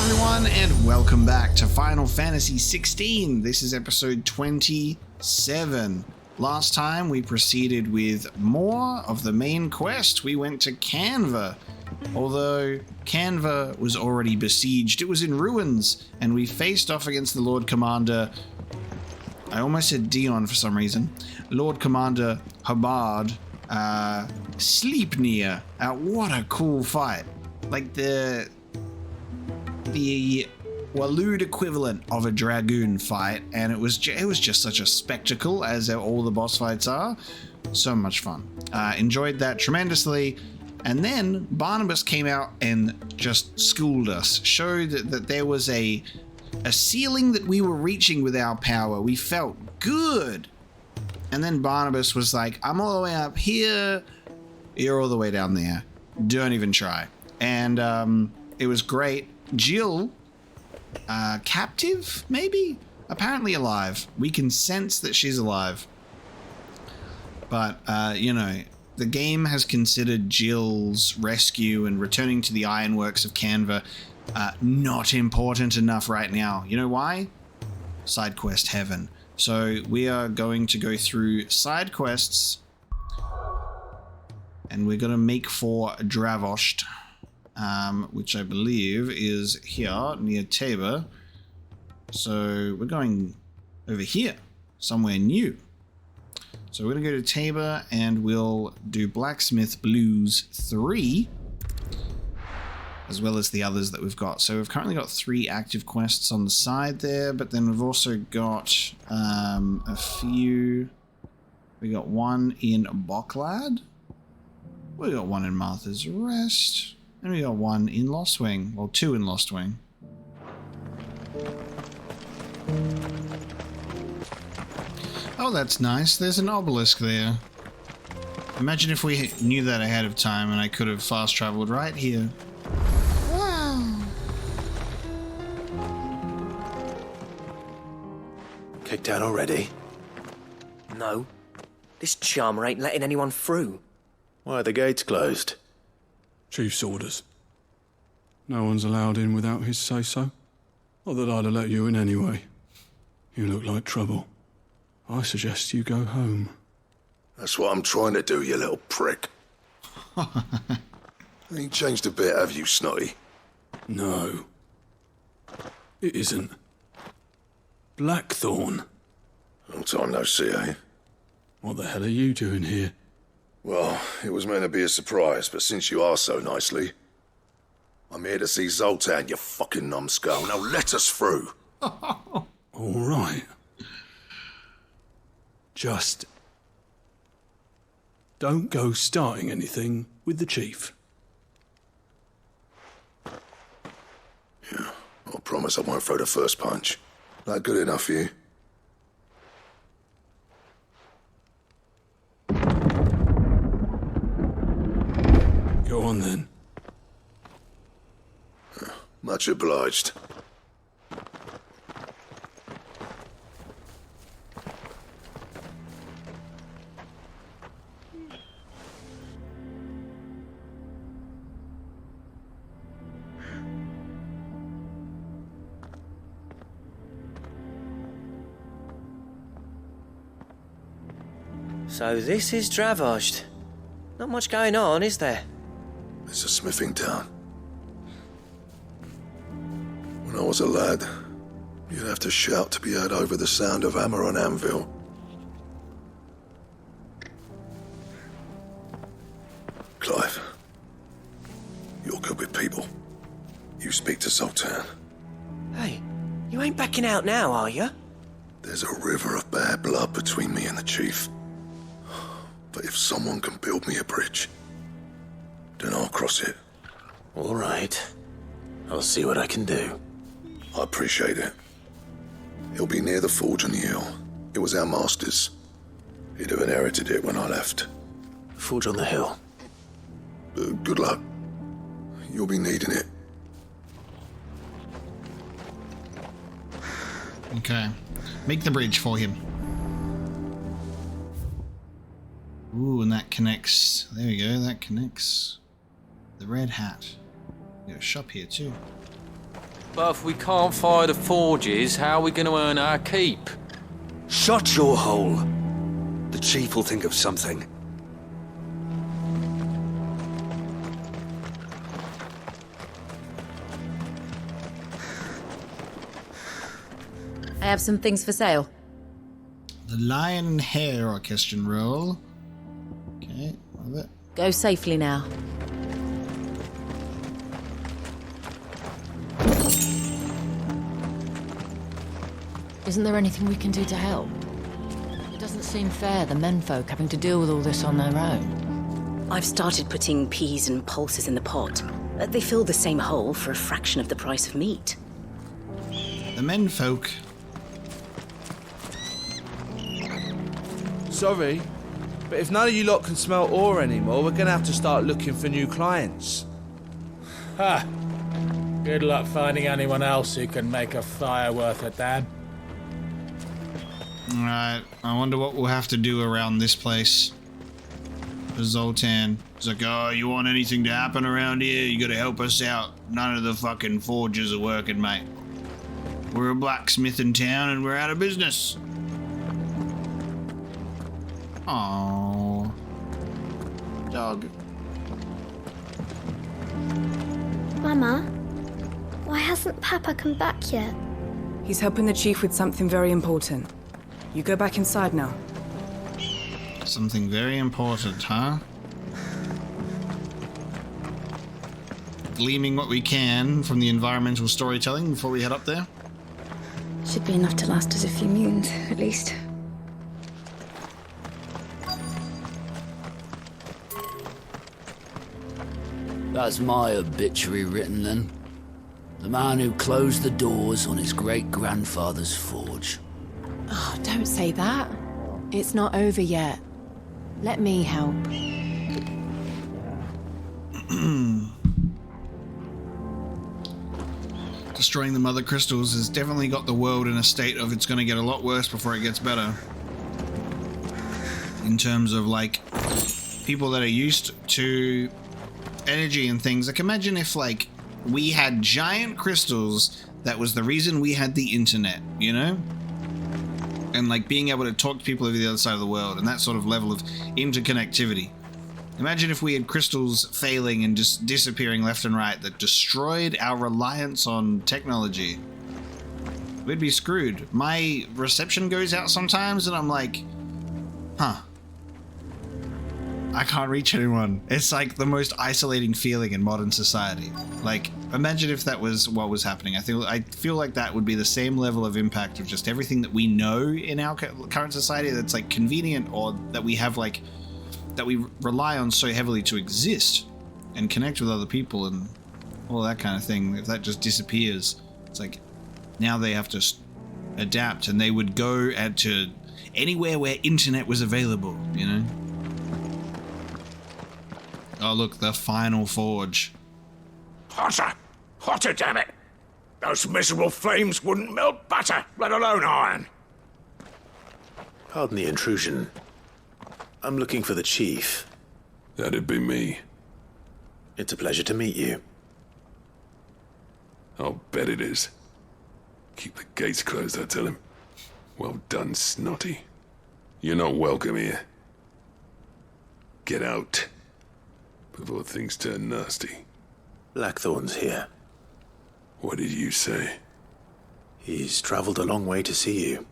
everyone, and welcome back to Final Fantasy XVI. This is episode 27. Last time we proceeded with more of the main quest. We went to Canva. Although Canva was already besieged, it was in ruins, and we faced off against the Lord Commander. I almost said Dion for some reason. Lord Commander Habard Sleipnir. What a cool fight. Like the Waloed equivalent of a Dragoon fight, and it was just such a spectacle, as all the boss fights are. So much fun. Enjoyed that tremendously. And then Barnabas came out and just schooled us, showed that there was a ceiling that we were reaching with our power. We felt good. And then Barnabas was like, I'm all the way up here, you're all the way down there. Don't even try. And it was great. Jill, captive, maybe? Apparently alive. We can sense that she's alive. But, the game has considered Jill's rescue and returning to the ironworks of Canva not important enough right now. You know why? Side quest heaven. So we are going to go through side quests, and we're going to make for Dravost, which I believe is here near Tabor. So we're going over here, somewhere new. So we're going to go to Tabor, and we'll do Blacksmith Blues 3, as well as the others that we've got. So we've currently got 3 active quests on the side there, but then we've also got a few. We got one in Boklad, we got one in Martha's Rest, and we got one in Lost Wing. Well, 2 in Lost Wing. Oh, that's nice. There's an obelisk there. Imagine if we knew that ahead of time and I could have fast traveled right here. Wow. Kicked out already? No. This charmer ain't letting anyone through. Why are the gates closed? Chief's orders. No one's allowed in without his say-so. Not that I'd have let you in anyway. You look like trouble. I suggest you go home. That's what I'm trying to do, you little prick. Ain't changed a bit, have you, Snotty? No. It isn't. Blackthorn. Long time no see, eh? What the hell are you doing here? Well, it was meant to be a surprise, but since you asked so nicely, I'm here to see Zoltan, you fucking numbskull. Now let us through. All right. Just don't go starting anything with the chief. Yeah, I promise I won't throw the first punch. That good enough for you? Go on then. Much obliged. So this is Dravost. Not much going on, is there? It's a smithing town. When I was a lad, you'd have to shout to be heard over the sound of hammer on anvil. Clive, you're good with people. You speak to Zoltan. Hey, you ain't backing out now, are you? There's a river of bad blood between me and the chief. But if someone can build me a bridge, then I'll cross it. All right. I'll see what I can do. I appreciate it. It'll be near the forge on the hill. It was our master's. He'd have inherited it when I left. Forge on the hill. Good luck. You'll be needing it. Okay. Make the bridge for him. Ooh, and that connects. There we go, that connects the red hat. We got a shop here too. But if we can't fire the forges, how are we going to earn our keep? Shut your hole. The chief will think of something. I have some things for sale. The Lion and Hare orchestration roll. Okay, love it. Go safely now. Isn't there anything we can do to help? It doesn't seem fair, the menfolk having to deal with all this on their own. I've started putting peas and pulses in the pot. They fill the same hole for a fraction of the price of meat. The menfolk. Sorry, but if none of you lot can smell ore anymore, we're gonna have to start looking for new clients. Ha! Good luck finding anyone else who can make a fire worth a damn. Alright, I wonder what we'll have to do around this place. For Zoltan. He's like, oh, you want anything to happen around here? You gotta help us out. None of the fucking forges are working, mate. We're a blacksmith in town and we're out of business. Aww. Dog. Mama, why hasn't Papa come back yet? He's helping the chief with something very important. You go back inside now. Something very important, huh? Gleaming what we can from the environmental storytelling before we head up there. Should be enough to last us a few moons, at least. That's my obituary written then. The man who closed the doors on his great-grandfather's forge. Oh, don't say that. It's not over yet. Let me help. Destroying the mother crystals has definitely got the world in a state of it's going to get a lot worse before it gets better. In terms of, like, people that are used to energy and things. Like, imagine if, like, we had giant crystals that was the reason we had the internet, you know? And, like, being able to talk to people over the other side of the world and that sort of level of interconnectivity. Imagine if we had crystals failing and just disappearing left and right that destroyed our reliance on technology. We'd be screwed. My reception goes out sometimes and I'm like, huh. I can't reach anyone. It's like the most isolating feeling in modern society. Like, imagine if that was what was happening. I feel like that would be the same level of impact of just everything that we know in our current society that's like convenient, or that we have like, that we rely on so heavily to exist and connect with other people and all that kind of thing. If that just disappears, it's like now they have to adapt, and they would go to anywhere where internet was available, you know? Oh, look, the final forge. Hotter! Hotter, damn it! Those miserable flames wouldn't melt butter, let alone iron. Pardon the intrusion. I'm looking for the chief. That'd be me. It's a pleasure to meet you. I'll bet it is. Keep the gates closed, I tell him. Well done, Snotty. You're not welcome here. Get out. Before things turn nasty. Blackthorn's here. What did you say? He's traveled a long way to see you.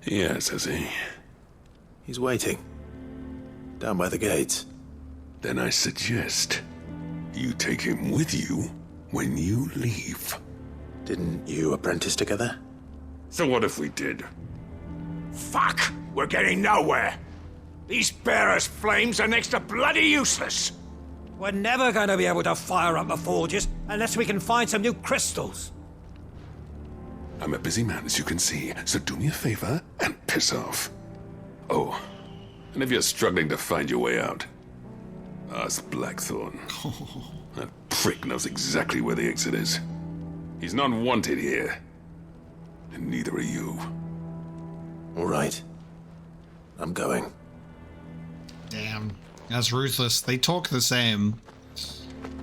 Yes, has he? He's waiting. Down by the gates. Then I suggest you take him with you when you leave. Didn't you apprentice together? So what if we did? Fuck! We're getting nowhere! These bearers' flames are next to bloody useless! We're never going to be able to fire up the forges unless we can find some new crystals. I'm a busy man, as you can see, so do me a favor and piss off. Oh, and if you're struggling to find your way out, ask Blackthorn. That prick knows exactly where the exit is. He's not wanted here, and neither are you. All right. I'm going. Damn, that's ruthless. They talk the same.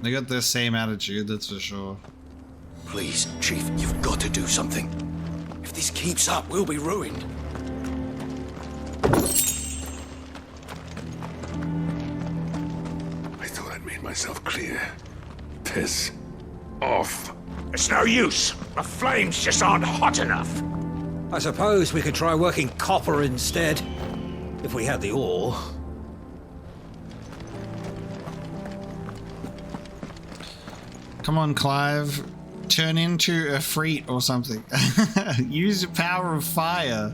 They got the same attitude, that's for sure. Please, Chief, you've got to do something. If this keeps up, we'll be ruined. I thought I'd made myself clear. Piss off. It's no use. The flames just aren't hot enough. I suppose we could try working copper instead. If we had the ore. Come on, Clive. Turn into a freet or something. Use the power of fire.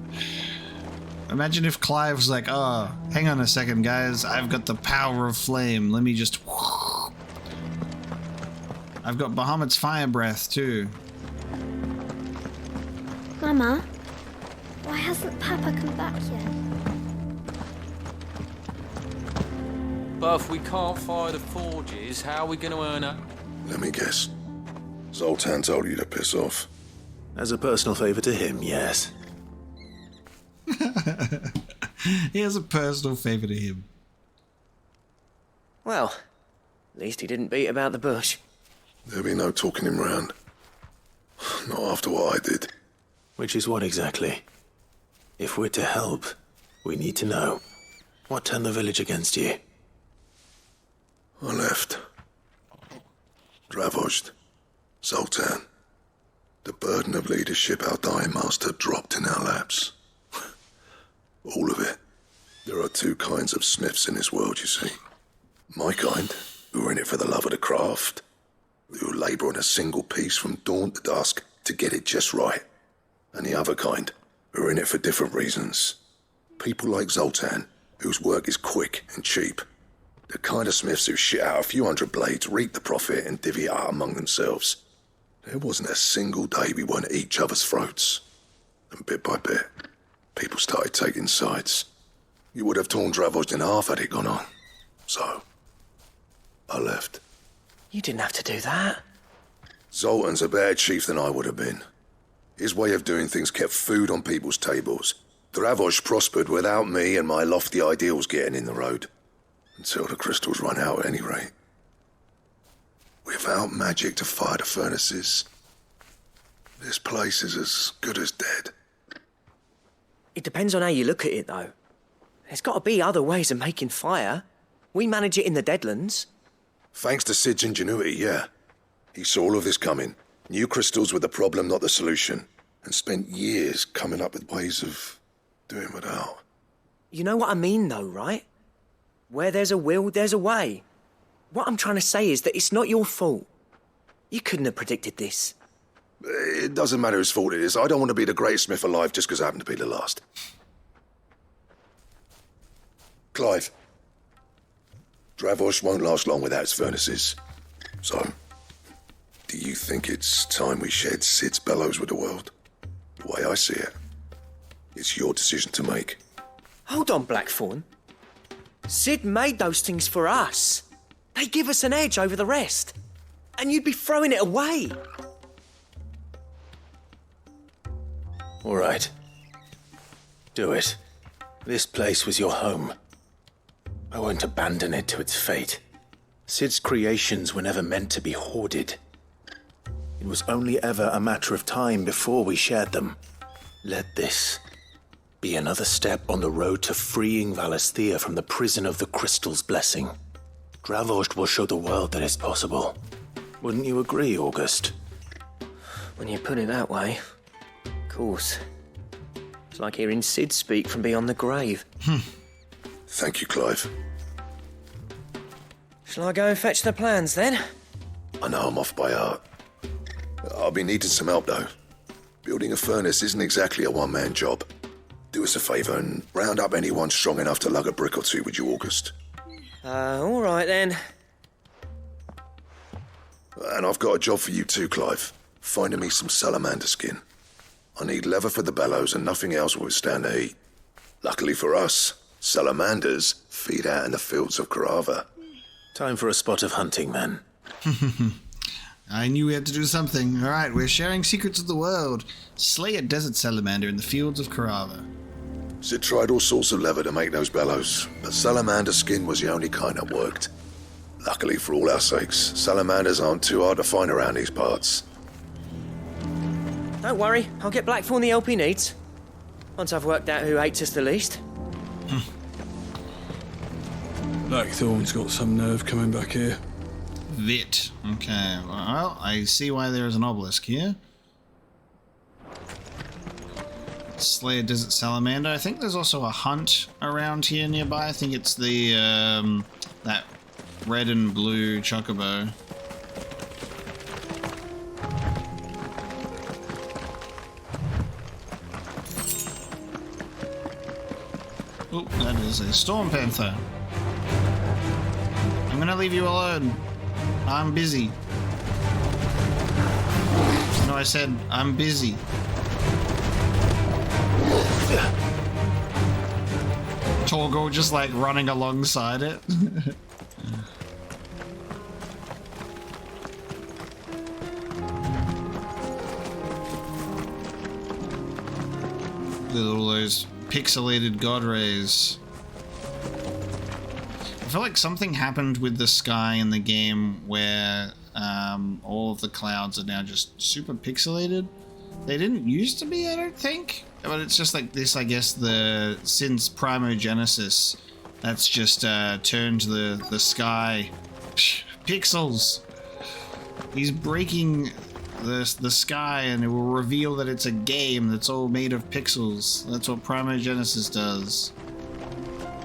Imagine if Clive was like, oh, hang on a second, guys. I've got the power of flame. Let me just... I've got Bahamut's fire breath, too. Mama, why hasn't Papa come back yet? But if we can't fire the forges, how are we going to earn a... Let me guess. Zoltan told you to piss off. As a personal favor to him, yes. He has a personal favor to him. Well, at least he didn't beat about the bush. There'll be no talking him round. Not after what I did. Which is what exactly? If we're to help, we need to know. What turned the village against you? I left. Dravost. Zoltan. The burden of leadership our dying master dropped in our laps. All of it. There are two kinds of smiths in this world, you see. My kind, who are in it for the love of the craft, who labour on a single piece from dawn to dusk to get it just right. And the other kind, who are in it for different reasons. People like Zoltan, whose work is quick and cheap. The kind of smiths who shit out a few hundred blades, reap the profit, and divvy it out among themselves. There wasn't a single day we weren't at each other's throats. And bit by bit, people started taking sides. You would have torn Dravost in half had it gone on. So, I left. You didn't have to do that. Zoltan's a better chief than I would have been. His way of doing things kept food on people's tables. Dravost prospered without me and my lofty ideals getting in the road. Until the crystals run out at any rate. Without magic to fire the furnaces, this place is as good as dead. It depends on how you look at it, though. There's got to be other ways of making fire. We manage it in the Deadlands. Thanks to Sid's ingenuity, yeah. He saw all of this coming. Knew crystals were the problem, not the solution. And spent years coming up with ways of doing without. You know what I mean, though, right? Where there's a will, there's a way. What I'm trying to say is that it's not your fault. You couldn't have predicted this. It doesn't matter whose fault it is. I don't want to be the greatest smith alive just because I happen to be the last. Clive. Dravost won't last long without its furnaces. So, do you think it's time we shared Sid's bellows with the world? The way I see it, it's your decision to make. Hold on, Blackthorn. Sid made those things for us. They give us an edge over the rest. And you'd be throwing it away. All right. Do it. This place was your home. I won't abandon it to its fate. Sid's creations were never meant to be hoarded. It was only ever a matter of time before we shared them. Let this be another step on the road to freeing Valisthea from the prison of the Crystal's blessing. Dravost will show the world that it's possible. Wouldn't you agree, August? When you put it that way, of course. It's like hearing Sid speak from beyond the grave. Thank you, Clive. Shall I go and fetch the plans, then? I know I'm off by heart. I'll be needing some help, though. Building a furnace isn't exactly a one-man job. Do us a favour and round up anyone strong enough to lug a brick or two, would you, August? All right, then. And I've got a job for you too, Clive. Finding me some salamander skin. I need leather for the bellows and nothing else will withstand the heat. Luckily for us, salamanders feed out in the fields of Carava. Time for a spot of hunting, then. I knew we had to do something. All right, we're sharing secrets of the world. Slay a desert salamander in the fields of Carava. Sid tried all sorts of leather to make those bellows, but salamander skin was the only kind that worked. Luckily for all our sakes, salamanders aren't too hard to find around these parts. Don't worry, I'll get Blackthorn the help he needs. Once I've worked out who hates us the least. Blackthorn's got some nerve coming back here. Vit. Okay, well, I see why there is an obelisk here. Slay a desert salamander. I think there's also a hunt around here nearby. I think it's the, that red and blue chocobo. Oh, that is a storm panther. I'm gonna leave you alone. I'm busy. No, I said I'm busy. Torgo just like running alongside it. With all those pixelated god rays. I feel like something happened with the sky in the game where all of the clouds are now just super pixelated. They didn't used to be, I don't think. But it's just like this, I guess, since Primogenesis, that's just turned the sky pixels. He's breaking the sky, and it will reveal that it's a game that's all made of pixels. That's what Primogenesis does.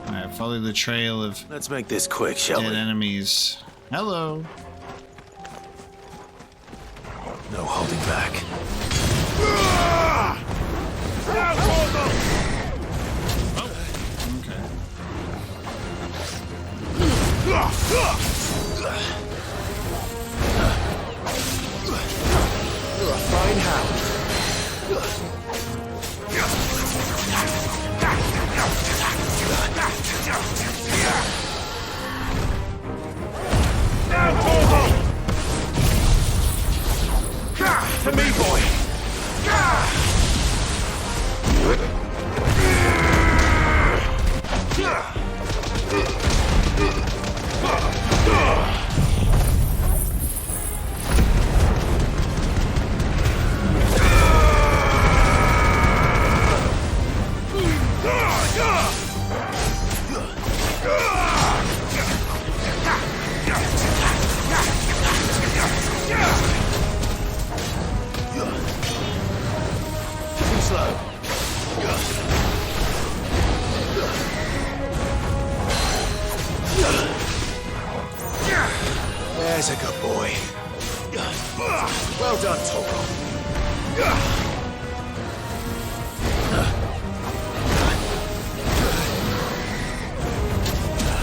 Alright, follow the trail of Let's make this quick, shall dead we? enemies. Hello. No holding back. Fine hound. To me, boy. There's a good boy. Well done, Toro.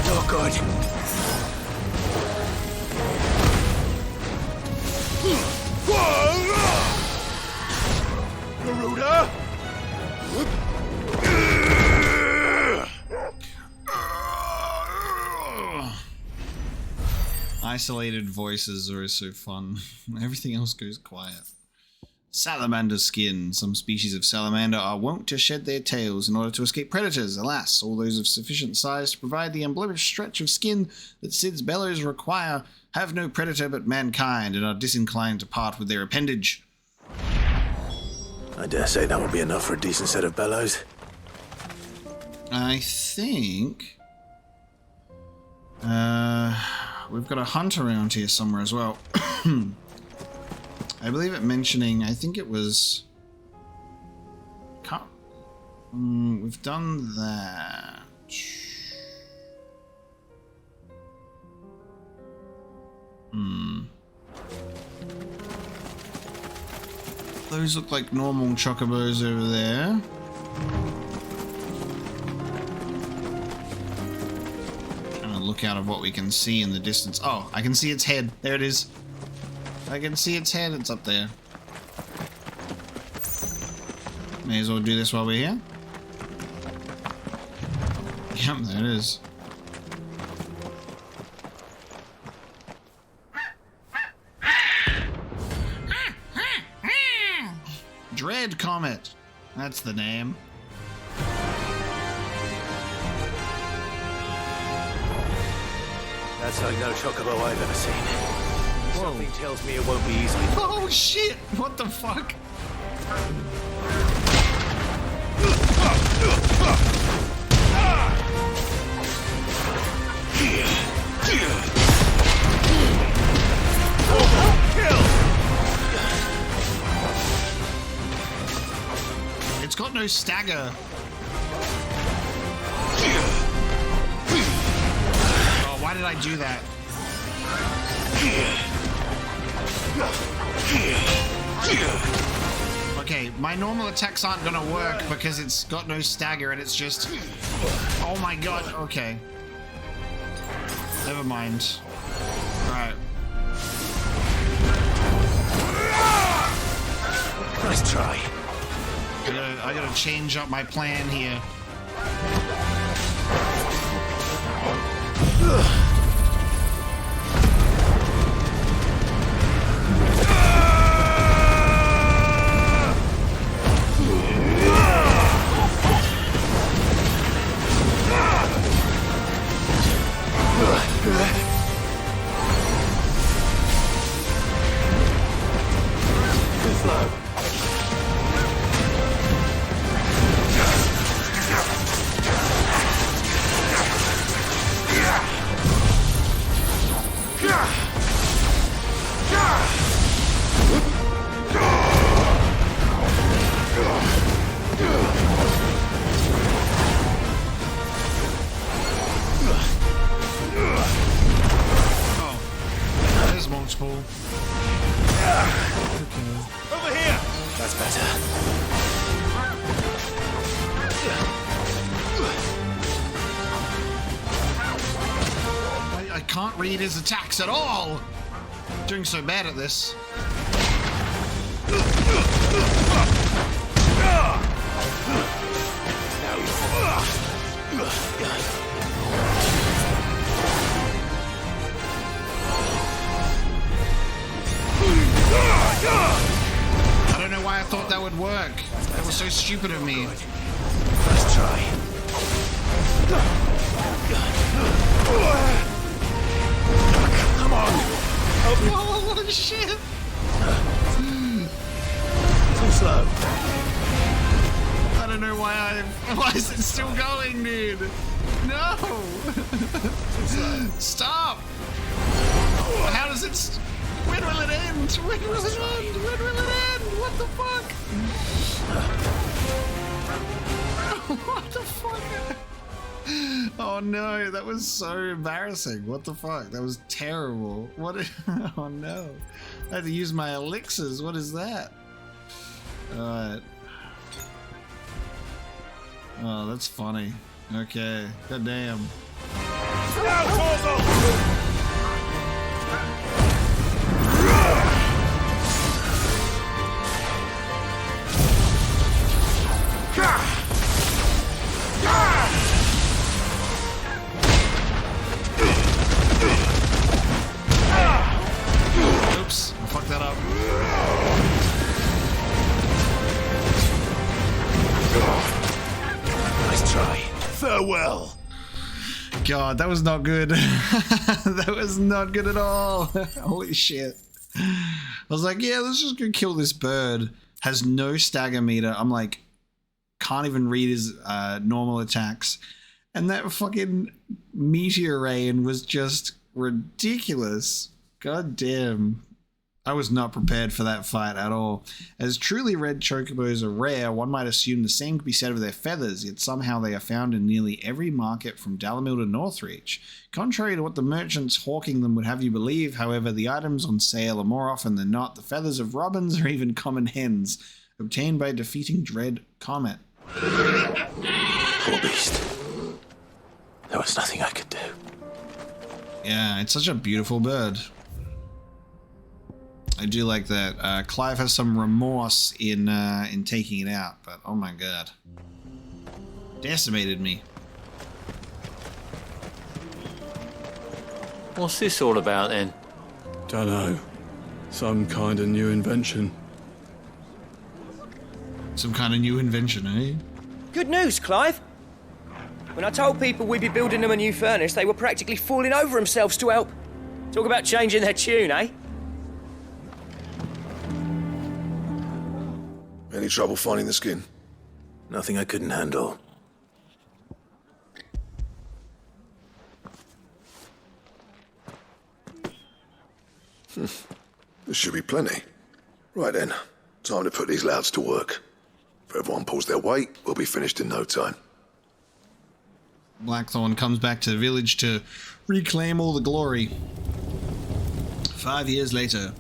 Not good. Garuda! Isolated voices are so fun. Everything else goes quiet. Salamander skin. Some species of salamander are wont to shed their tails in order to escape predators. Alas, all those of sufficient size to provide the unblemished stretch of skin that Sid's bellows require have no predator but mankind and are disinclined to part with their appendage. I dare say that will be enough for a decent set of bellows. I think... we've got a hunt around here somewhere as well. I believe it mentioning, I think it was... we've done that. Those look like normal chocobos over there. Look out of what we can see in the distance. Oh, I can see its head. There it is. I can see its head. It's up there. May as well do this while we're here. Yep, there it is. Dread Comet. That's the name. That's That's like no chocobo I've ever seen. Something tells me it won't be easy. Oh shit! What the fuck? It's got no stagger. Oh, why did I do that? Okay, my normal attacks aren't gonna work because it's got no stagger and it's just... Oh my god, okay. Never mind. Alright. Nice try. I gotta change up my plan here. Read his attacks at all. Doing so bad at this. I don't know why I thought that would work. That was so stupid of me. Let's try. Come on! Help me! Oh, shit! Too slow. I don't know why why is it still going, dude? No! Too slow. Stop! How does it... When will it end? When will it end? When will it end? What the fuck? What the fuck? Oh no, that was so embarrassing. What the fuck? That was terrible. What? Oh no. I had to use my elixirs. What is that? Alright. Oh, that's funny. Okay. God damn. Oops, I fucked that up. Nice try. Farewell. God, that was not good. That was not good at all. Holy shit. I was like, yeah, let's just go kill this bird. Has no stagger meter. I'm like, can't even read his normal attacks. And that fucking meteor rain was just ridiculous. God damn. I was not prepared for that fight at all. As truly red chocobos are rare, one might assume the same could be said of their feathers, yet somehow they are found in nearly every market from Dalamil to Northreach. Contrary to what the merchants hawking them would have you believe, however, the items on sale are more often than not the feathers of robins or even common hens, obtained by defeating dread comet. Poor beast. There was nothing I could do. Yeah, it's such a beautiful bird. I do like that. Clive has some remorse in taking it out, but oh my god. Decimated me. What's this all about then? Dunno. Some kind of new invention. Some kind of new invention, eh? Good news, Clive. When I told people we'd be building them a new furnace, they were practically falling over themselves to help. Talk about changing their tune, eh? Any trouble finding the skin? Nothing I couldn't handle. There should be plenty. Right then, time to put these louds to work. If everyone pulls their weight, we'll be finished in no time. Blackthorn comes back to the village to reclaim all the glory. 5 years later.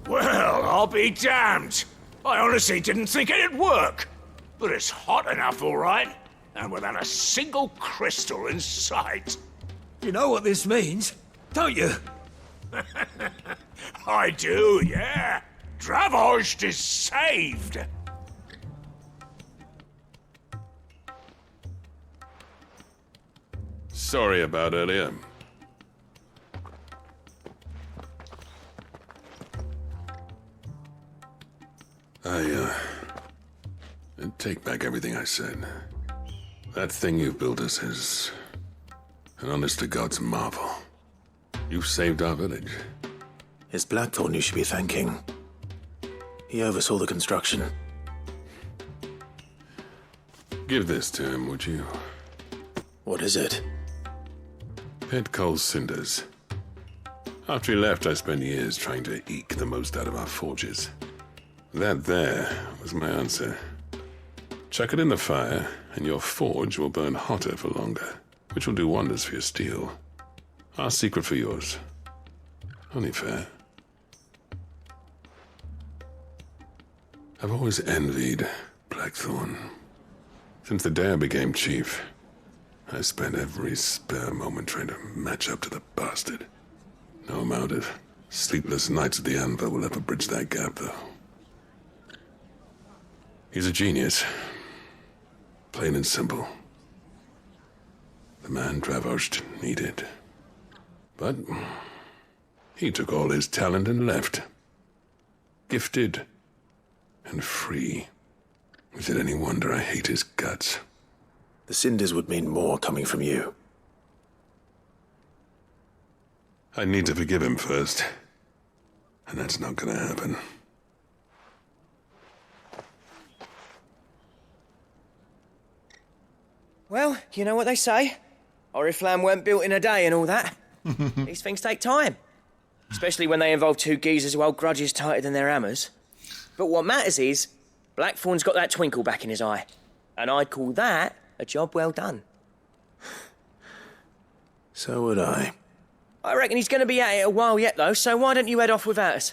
Well, I'll be damned. I honestly didn't think it'd work. But it's hot enough, all right. And without a single crystal in sight. You know what this means, don't you? I do, yeah. Dravost is saved. Sorry about earlier. I take back everything I said. That thing you built us is an honest-to-God's marvel. You've saved our village. It's Blackthorn you should be thanking. He oversaw the construction. Give this to him, would you? What is it? Pet coal cinders. After he left, I spent years trying to eke the most out of our forges. That there was my answer. Chuck it in the fire, and your forge will burn hotter for longer, which will do wonders for your steel. Our secret for yours. Only fair. I've always envied Blackthorn. Since the day I became chief, I spent every spare moment trying to match up to the bastard. No amount of sleepless nights at the anvil will ever bridge that gap, though. He's a genius. Plain and simple. The man Dravost needed. But he took all his talent and left. Gifted and free. Is it any wonder I hate his guts? The cinders would mean more coming from you. I need to forgive him first. And that's not gonna happen. Well, you know what they say. Oriflamme weren't built in a day and all that. These things take time. Especially when they involve two geezers who hold grudges tighter than their hammers. But what matters is, Blackthorn's got that twinkle back in his eye. And I'd call that a job well done. So would I. I reckon he's going to be at it a while yet, though, so why don't you head off without us?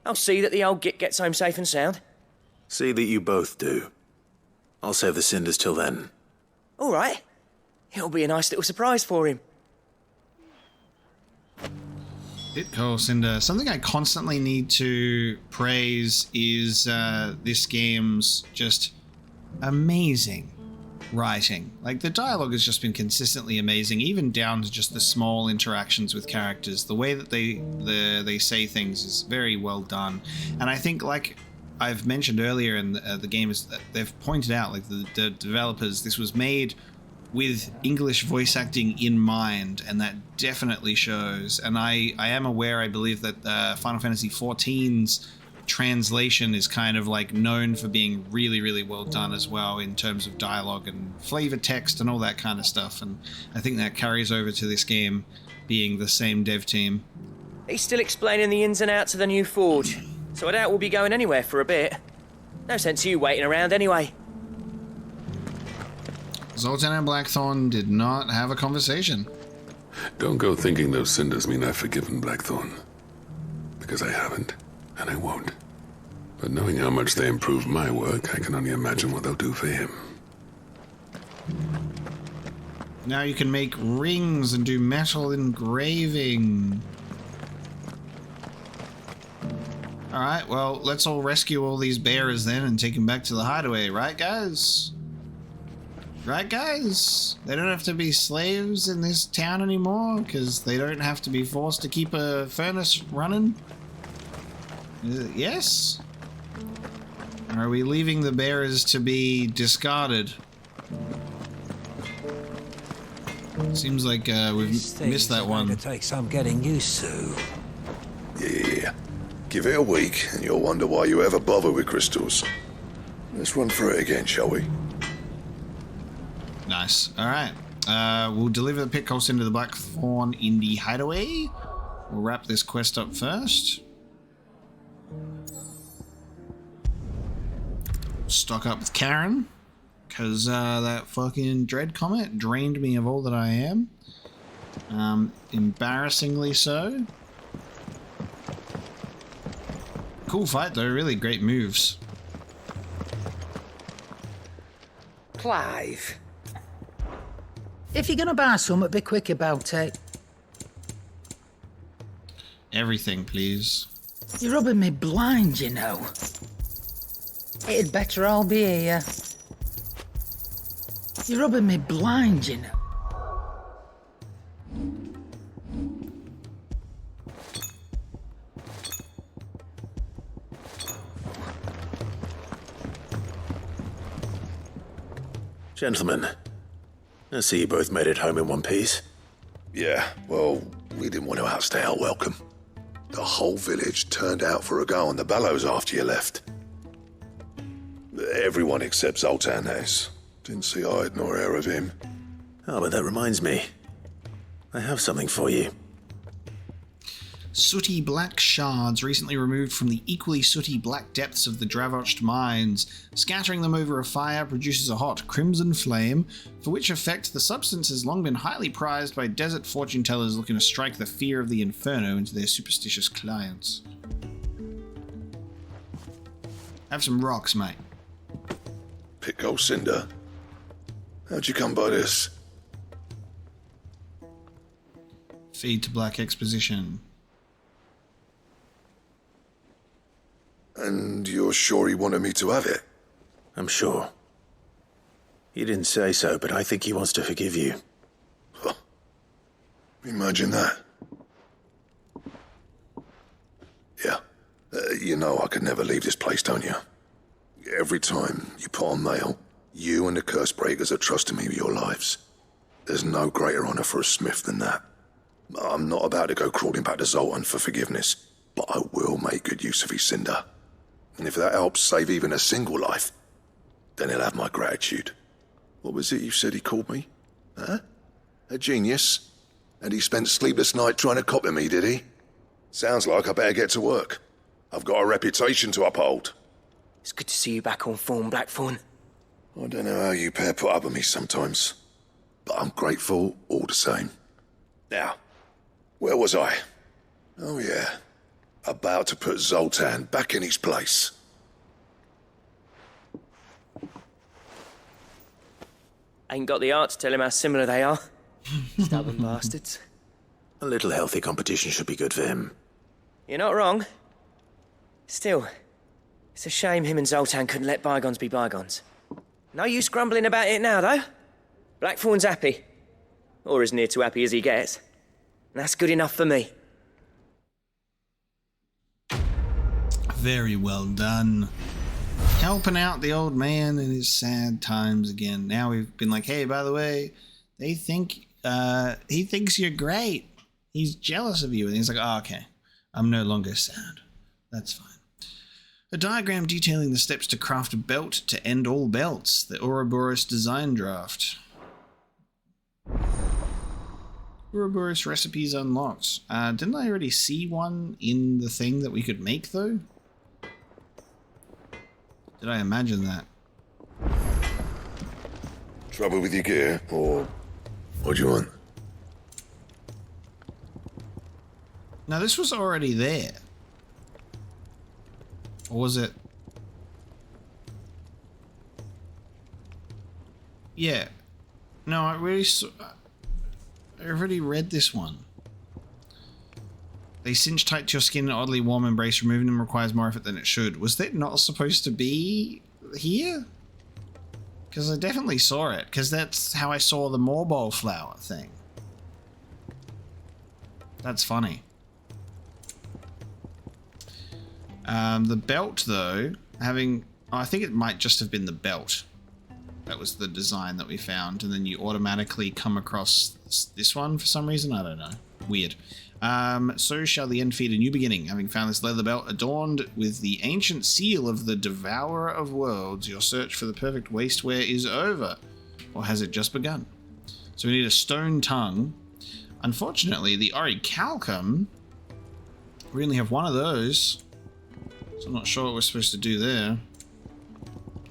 I'll see that the old git gets home safe and sound. See that you both do. I'll save the cinders till then. All right. It'll be a nice little surprise for him. Pit coal cinder. Something I constantly need to praise is this game's just amazing writing. Like, the dialogue has just been consistently amazing, even down to just the small interactions with characters. The way that they say things is very well done. And I think, like I've mentioned earlier in the game, is that they've pointed out, like, the developers, this was made with English voice acting in mind, and that definitely shows. And I am aware, I believe, that Final Fantasy XIV's translation is kind of like known for being really, really well done as well in terms of dialogue and flavor text and all that kind of stuff. And I think that carries over to this game being the same dev team. He's still explaining the ins and outs of the new forge, so I doubt we'll be going anywhere for a bit. No sense you waiting around anyway. Zoltan and Blackthorn did not have a conversation. Don't go thinking those cinders mean I've forgiven Blackthorn. Because I haven't, and I won't. But knowing how much they improve my work, I can only imagine what they'll do for him. Now you can make rings and do metal engraving. Alright, well, let's all rescue all these bearers then and take them back to the hideaway, right, guys? Right, guys? They don't have to be slaves in this town anymore, because they don't have to be forced to keep a furnace running? Yes? Or are we leaving the bearers to be discarded? Seems like we've missed that one. It takes some getting used to. Yeah. Give it a week and you'll wonder why you ever bother with crystals. Let's run through it again, shall we? Nice. Alright. We'll deliver the pit coals into the Blackthorn Indie Hideaway. We'll wrap this quest up first. Stock up with Karen. Because that fucking dread comet drained me of all that I am. Embarrassingly so. Cool fight though, really great moves. Clive. If you're gonna buy something, be quick about it. Everything, please. You're rubbing me blind, you know. It'd better all be here. You're rubbing me blind, you know. Gentlemen, I see you both made it home in one piece. Yeah, well, we didn't want to outstay our welcome. The whole village turned out for a go on the bellows after you left. Everyone except Zoltan has. Didn't see hide nor hair of him. Oh, but that reminds me. I have something for you. Sooty black shards recently removed from the equally sooty black depths of the Dravocht mines. Scattering them over a fire produces a hot crimson flame, for which effect the substance has long been highly prized by desert fortune tellers looking to strike the fear of the inferno into their superstitious clients. Have some rocks, mate. Pit coal cinder. How'd you come by this? Feed to Black Exposition. And you're sure he wanted me to have it? I'm sure. He didn't say so, but I think he wants to forgive you. Huh. Imagine that. Yeah. You know I could never leave this place, don't you? Every time you put on mail, you and the curse breakers are trusting me with your lives. There's no greater honor for a smith than that. I'm not about to go crawling back to Zoltan for forgiveness, but I will make good use of his cinder. And if that helps save even a single life, then he'll have my gratitude. What was it you said he called me? Huh? A genius? And he spent sleepless night trying to copy me, did he? Sounds like I better get to work. I've got a reputation to uphold. It's good to see you back on form, Blackthorn. I don't know how you pair put up with me sometimes, but I'm grateful all the same. Now, where was I? Oh yeah, about to put Zoltan back in his place. Ain't got the art to tell him how similar they are. Stubborn bastards. A little healthy competition should be good for him. You're not wrong. Still, it's a shame him and Zoltan couldn't let bygones be bygones. No use grumbling about it now, though. Blackthorn's happy. Or as near to happy as he gets. And that's good enough for me. Very well done. Helping out the old man in his sad times again. Now we've been like, hey, by the way, they think he thinks you're great. He's jealous of you. And he's like, oh, okay. I'm no longer sad. That's fine. A diagram detailing the steps to craft a belt to end all belts. The Ouroboros design draft. Ouroboros recipes unlocked. Didn't I already see one in the thing that we could make, though? Did I imagine that? Trouble with your gear, or what do you want? Now, this was already there. Or was it? Yeah. No, I already read this one. They cinch tight to your skin in an oddly warm embrace. Removing them requires more effort than it should. Was that not supposed to be here? Because I definitely saw it. Because that's how I saw the Morbol flower thing. That's funny. The belt, though, having Oh, I think it might just have been the belt. That was the design that we found, and then you automatically come across this one for some reason. I don't know. Weird. So shall the end feed a new beginning. Having found this leather belt adorned with the ancient seal of the Devourer of Worlds, your search for the perfect wasteware is over. Or has it just begun? So we need a stone tongue. Unfortunately, the orichalcum, we only have one of those. So I'm not sure what we're supposed to do there.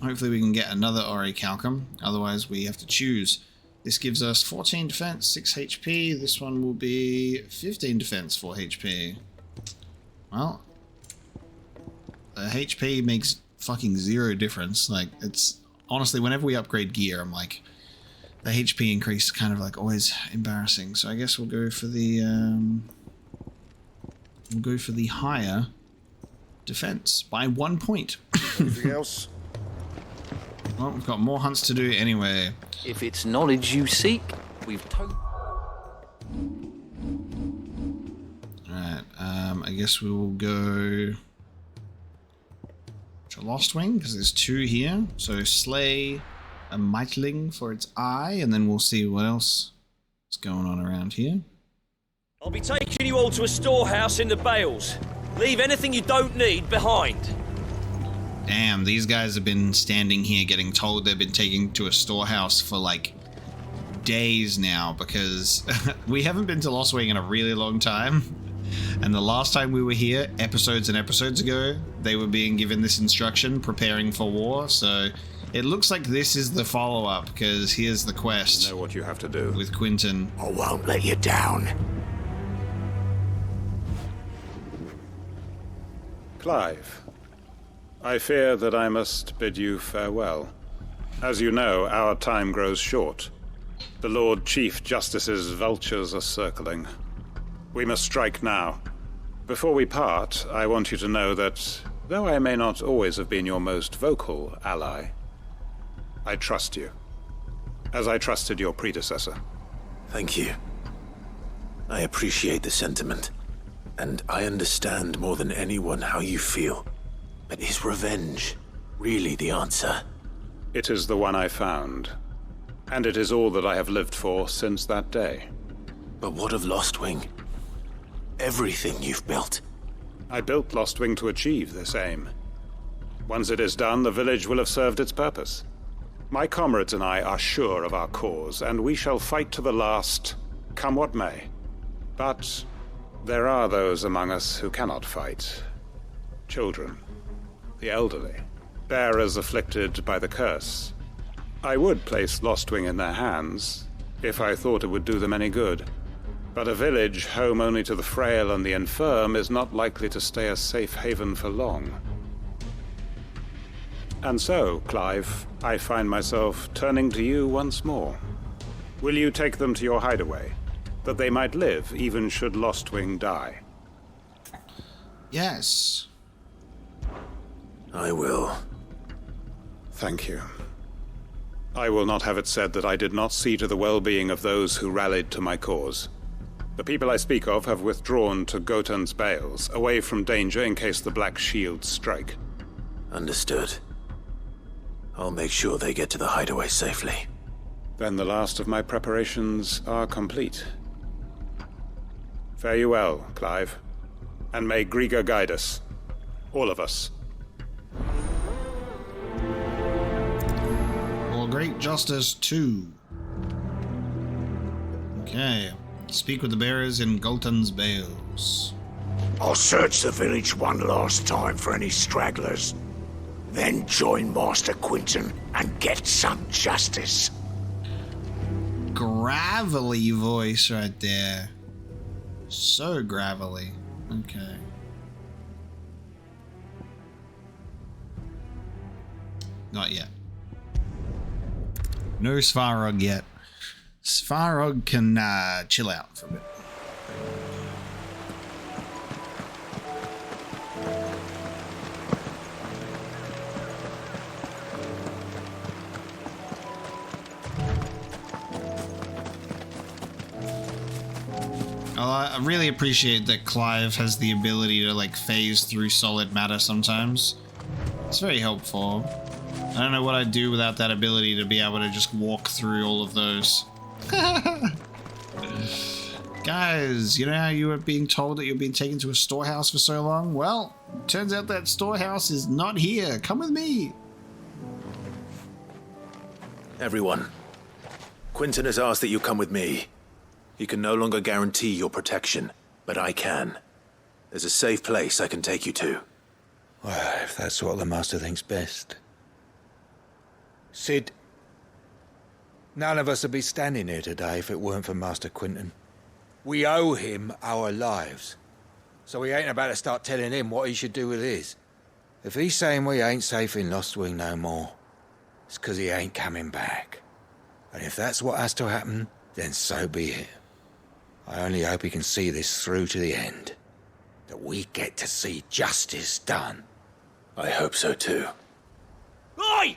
Hopefully we can get another orichalcum. Otherwise we have to choose. This gives us 14 defense, 6 HP. This one will be 15 defense, 4 HP. Well, the HP makes fucking zero difference. Like, it's honestly, whenever we upgrade gear, I'm like, the HP increase is kind of like always embarrassing. So I guess we'll go for the higher defense by 1 point. Anything else? Well, we've got more hunts to do anyway. If it's knowledge you seek, we've Alright, I guess we will go to Lost Wing, because there's 2 here. So slay a Mightling for its eye, and then we'll see what else is going on around here. I'll be taking you all to a storehouse in the Bales. Leave anything you don't need behind. Damn, these guys have been standing here getting told they've been taken to a storehouse for like days now, because we haven't been to Lost Wing in a really long time. And the last time we were here, episodes and episodes ago, they were being given this instruction, preparing for war. So it looks like this is the follow-up, because here's the quest. You know what you have to do. With Quinton. I won't let you down. Clive, I fear that I must bid you farewell. As you know, our time grows short. The Lord Chief Justice's vultures are circling. We must strike now. Before we part, I want you to know that, though I may not always have been your most vocal ally, I trust you, as I trusted your predecessor. Thank you. I appreciate the sentiment, and I understand more than anyone how you feel. But is revenge really the answer? It is the one I found, and it is all that I have lived for since that day. But what of Lost Wing? Everything you've built. I built Lost Wing to achieve this aim. Once it is done, the village will have served its purpose. My comrades and I are sure of our cause, and we shall fight to the last, come what may. But there are those among us who cannot fight. Children, the elderly, bearers afflicted by the curse. I would place Lost Wing in their hands, if I thought it would do them any good. But a village home only to the frail and the infirm is not likely to stay a safe haven for long. And so, Clive, I find myself turning to you once more. Will you take them to your hideaway, that they might live even should Lost Wing die? Yes. I will. Thank you. I will not have it said that I did not see to the well-being of those who rallied to my cause. The people I speak of have withdrawn to Gotan's Bales, away from danger in case the Black Shields strike. Understood. I'll make sure they get to the hideaway safely. Then the last of my preparations are complete. Fare you well, Clive. And may Griga guide us. All of us. For great justice 2. Okay. Speak with the bearers in Goltan's Bales. I'll search the village one last time for any stragglers. Then join Master Quinton and get some justice. Gravelly voice right there. So gravelly. Okay. Not yet. No Svarog yet. Svarog can chill out for a bit. I really appreciate that Clive has the ability to like phase through solid matter sometimes. It's very helpful. I don't know what I'd do without that ability to be able to just walk through all of those. Guys, you know how you were being told that you're being taken to a storehouse for so long? Well, turns out that storehouse is not here. Come with me. Everyone, Quentin has asked that you come with me. He can no longer guarantee your protection, but I can. There's a safe place I can take you to. Well, if that's what the Master thinks best. Sid, none of us would be standing here today if it weren't for Master Quentin. We owe him our lives. So we ain't about to start telling him what he should do with his. If he's saying we ain't safe in Lostwing no more, it's 'cause he ain't coming back. And if that's what has to happen, then so be it. I only hope he can see this through to the end. That we get to see justice done. I hope so too. Oi!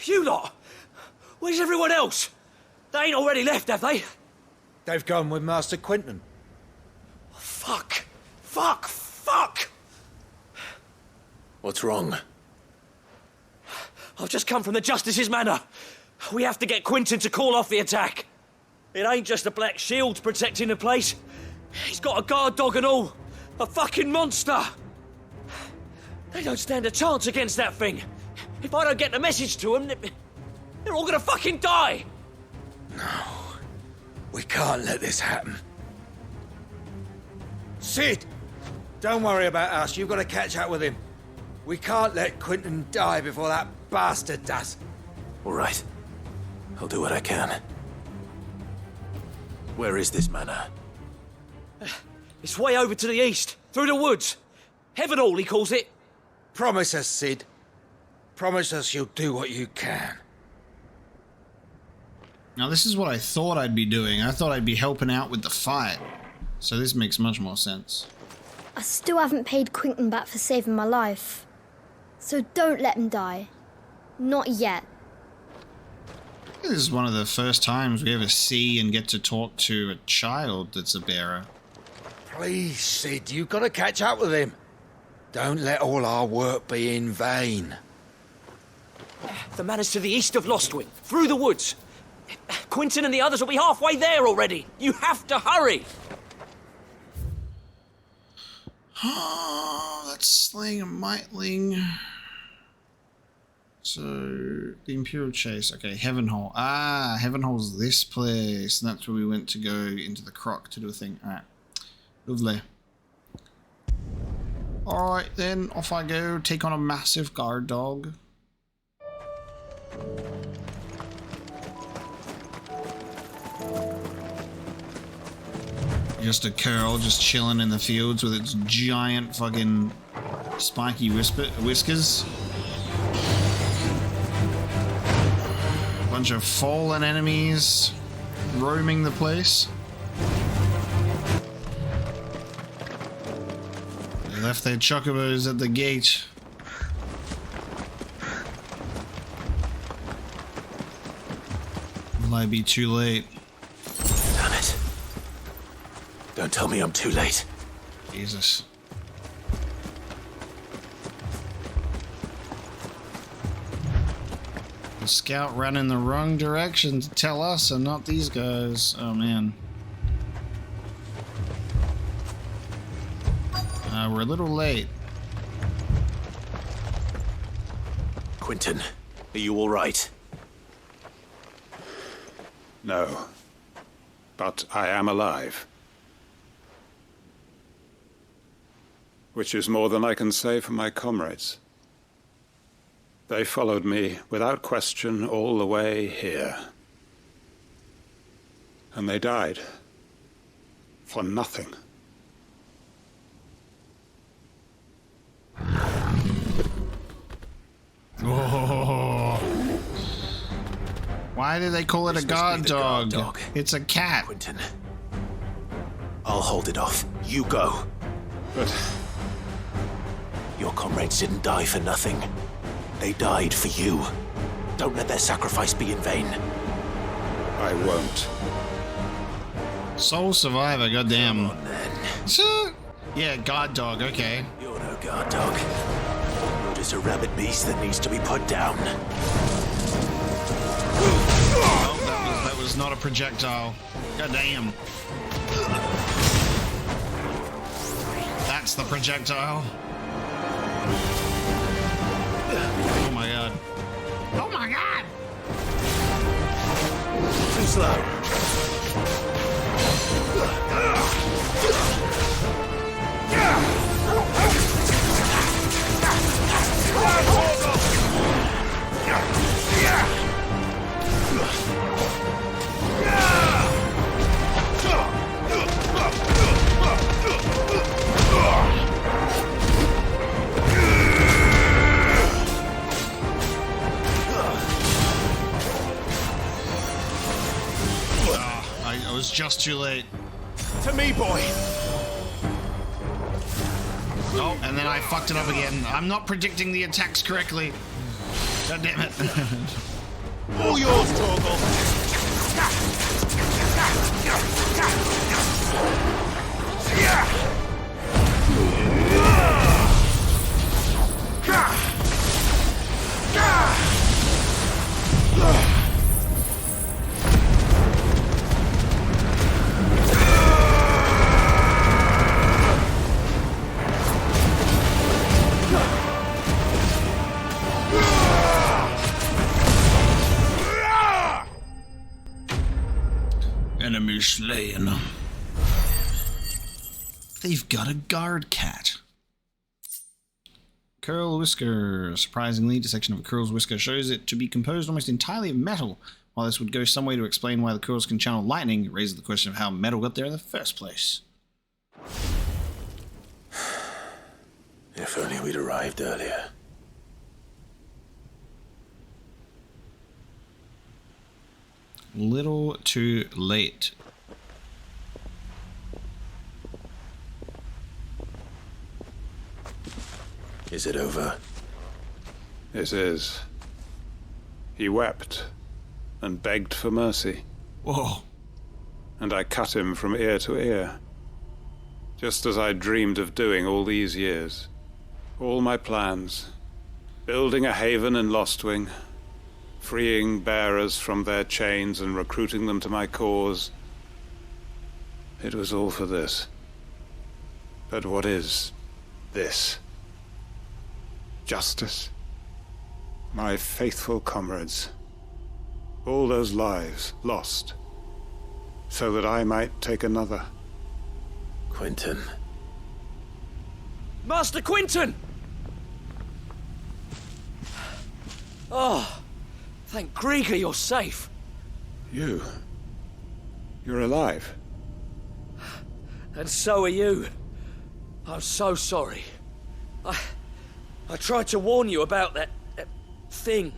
You lot! Where's everyone else? They ain't already left, have they? They've gone with Master Quentin. Fuck! Fuck! Fuck! What's wrong? I've just come from the Justice's manor. We have to get Quentin to call off the attack. It ain't just the Black Shields protecting the place. He's got a guard dog and all. A fucking monster. They don't stand a chance against that thing. If I don't get the message to them, they're all gonna fucking die. No. We can't let this happen. Sid! Don't worry about us. You've got to catch up with him. We can't let Quentin die before that bastard does. All right. I'll do what I can. Where is this manor? It's way over to the east, through the woods. Heaven Hall, he calls it. Promise us, Sid. Promise us you'll do what you can. Now this is what I thought I'd be doing. I thought I'd be helping out with the fight. So this makes much more sense. I still haven't paid Quentin back for saving my life. So don't let him die. Not yet. This is one of the first times we ever see and get to talk to a child that's a bearer. Please, Sid, you've got to catch up with him. Don't let all our work be in vain. The manor's to the east of Lostwing, through the woods. Quentin and the others will be halfway there already. You have to hurry. Oh, that's slaying a mightling. So, the Imperial Chase. Okay, Heaven Hall. Ah, Heaven Hall's this place. And that's where we went to go into the croc to do a thing. Alright. Lovely. Alright then, off I go. Take on a massive guard dog. Just a curl, just chilling in the fields with its giant fucking spiky whiskers. Bunch of fallen enemies roaming the place. They left their chocobos at the gate. Will I be too late? Damn it. Don't tell me I'm too late. Jesus. The scout ran in the wrong direction to tell us and not these guys. Oh man. We're a little late. Quentin, are you all right? No. But I am alive. Which is more than I can say for my comrades. They followed me without question all the way here. And they died. For nothing. Oh. Why do they call it a guard dog? It's a cat. Quentin. I'll hold it off. You go. But your comrades didn't die for nothing. They died for you. Don't let their sacrifice be in vain. I won't. Sole survivor, goddamn. Come on, then. So, Yeah, guard dog, okay. You're no guard dog. You're just a rabid beast that needs to be put down. Oh, that was not a projectile. God damn. That's the projectile. Oh my god. Oh my god! Too slow. I was just too late. To me, boy. Oh, and then I fucked it up again. I'm not predicting the attacks correctly. God damn it. All yours, Torgal. Enemy slain. They've got a guard cat. Curl whisker. Surprisingly, dissection of a curl's whisker shows it to be composed almost entirely of metal. While this would go some way to explain why the curls can channel lightning, it raises the question of how metal got there in the first place. If only we'd arrived earlier. Little too late. Is it over? It is. He wept and begged for mercy. Whoa. And I cut him from ear to ear. Just as I dreamed of doing all these years. All my plans. Building a haven in Lostwing. Freeing bearers from their chains and recruiting them to my cause. It was all for this. But what is this? Justice? My faithful comrades. All those lives lost. So that I might take another. Quentin. Master Quentin! Oh, thank Grieger you're safe. You're alive. And so are you. I'm so sorry. I tried to warn you about that thing.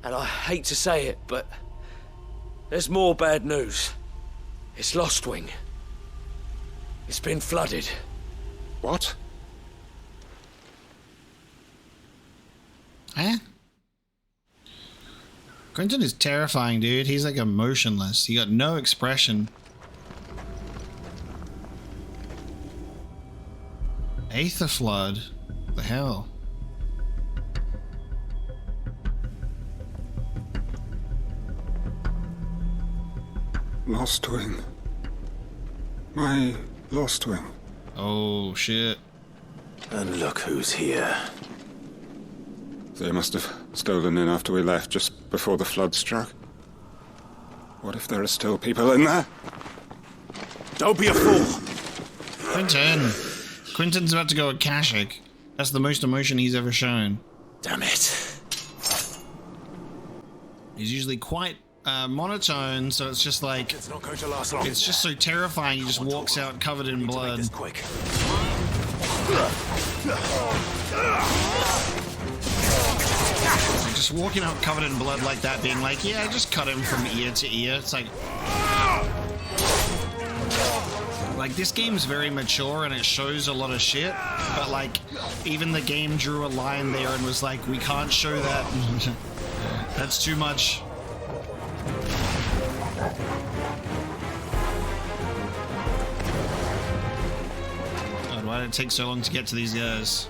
And I hate to say it, but there's more bad news. It's Lostwing. It's been flooded. What? Eh? Quentin is terrifying, dude. He's like emotionless. He got no expression. Aether flood? What the hell? Lostwing. My Lostwing. Oh, shit. And look who's here. They must have stolen in after we left, just before the flood struck. What if there are still people in there? Don't be a fool! Quentin! Quentin's about to go Akashic. That's the most emotion he's ever shown. Damn it. He's usually quite monotone, so it's just like... It's not going to last long. It's just so terrifying, he just walks out covered in blood. Quick. Just walking out covered in blood like that, being like, yeah, just cut him from ear to ear. It's like... Like, this game's very mature and it shows a lot of shit, but like, even the game drew a line there and was like, we can't show that. That's too much. Why did it take so long to get to these guys?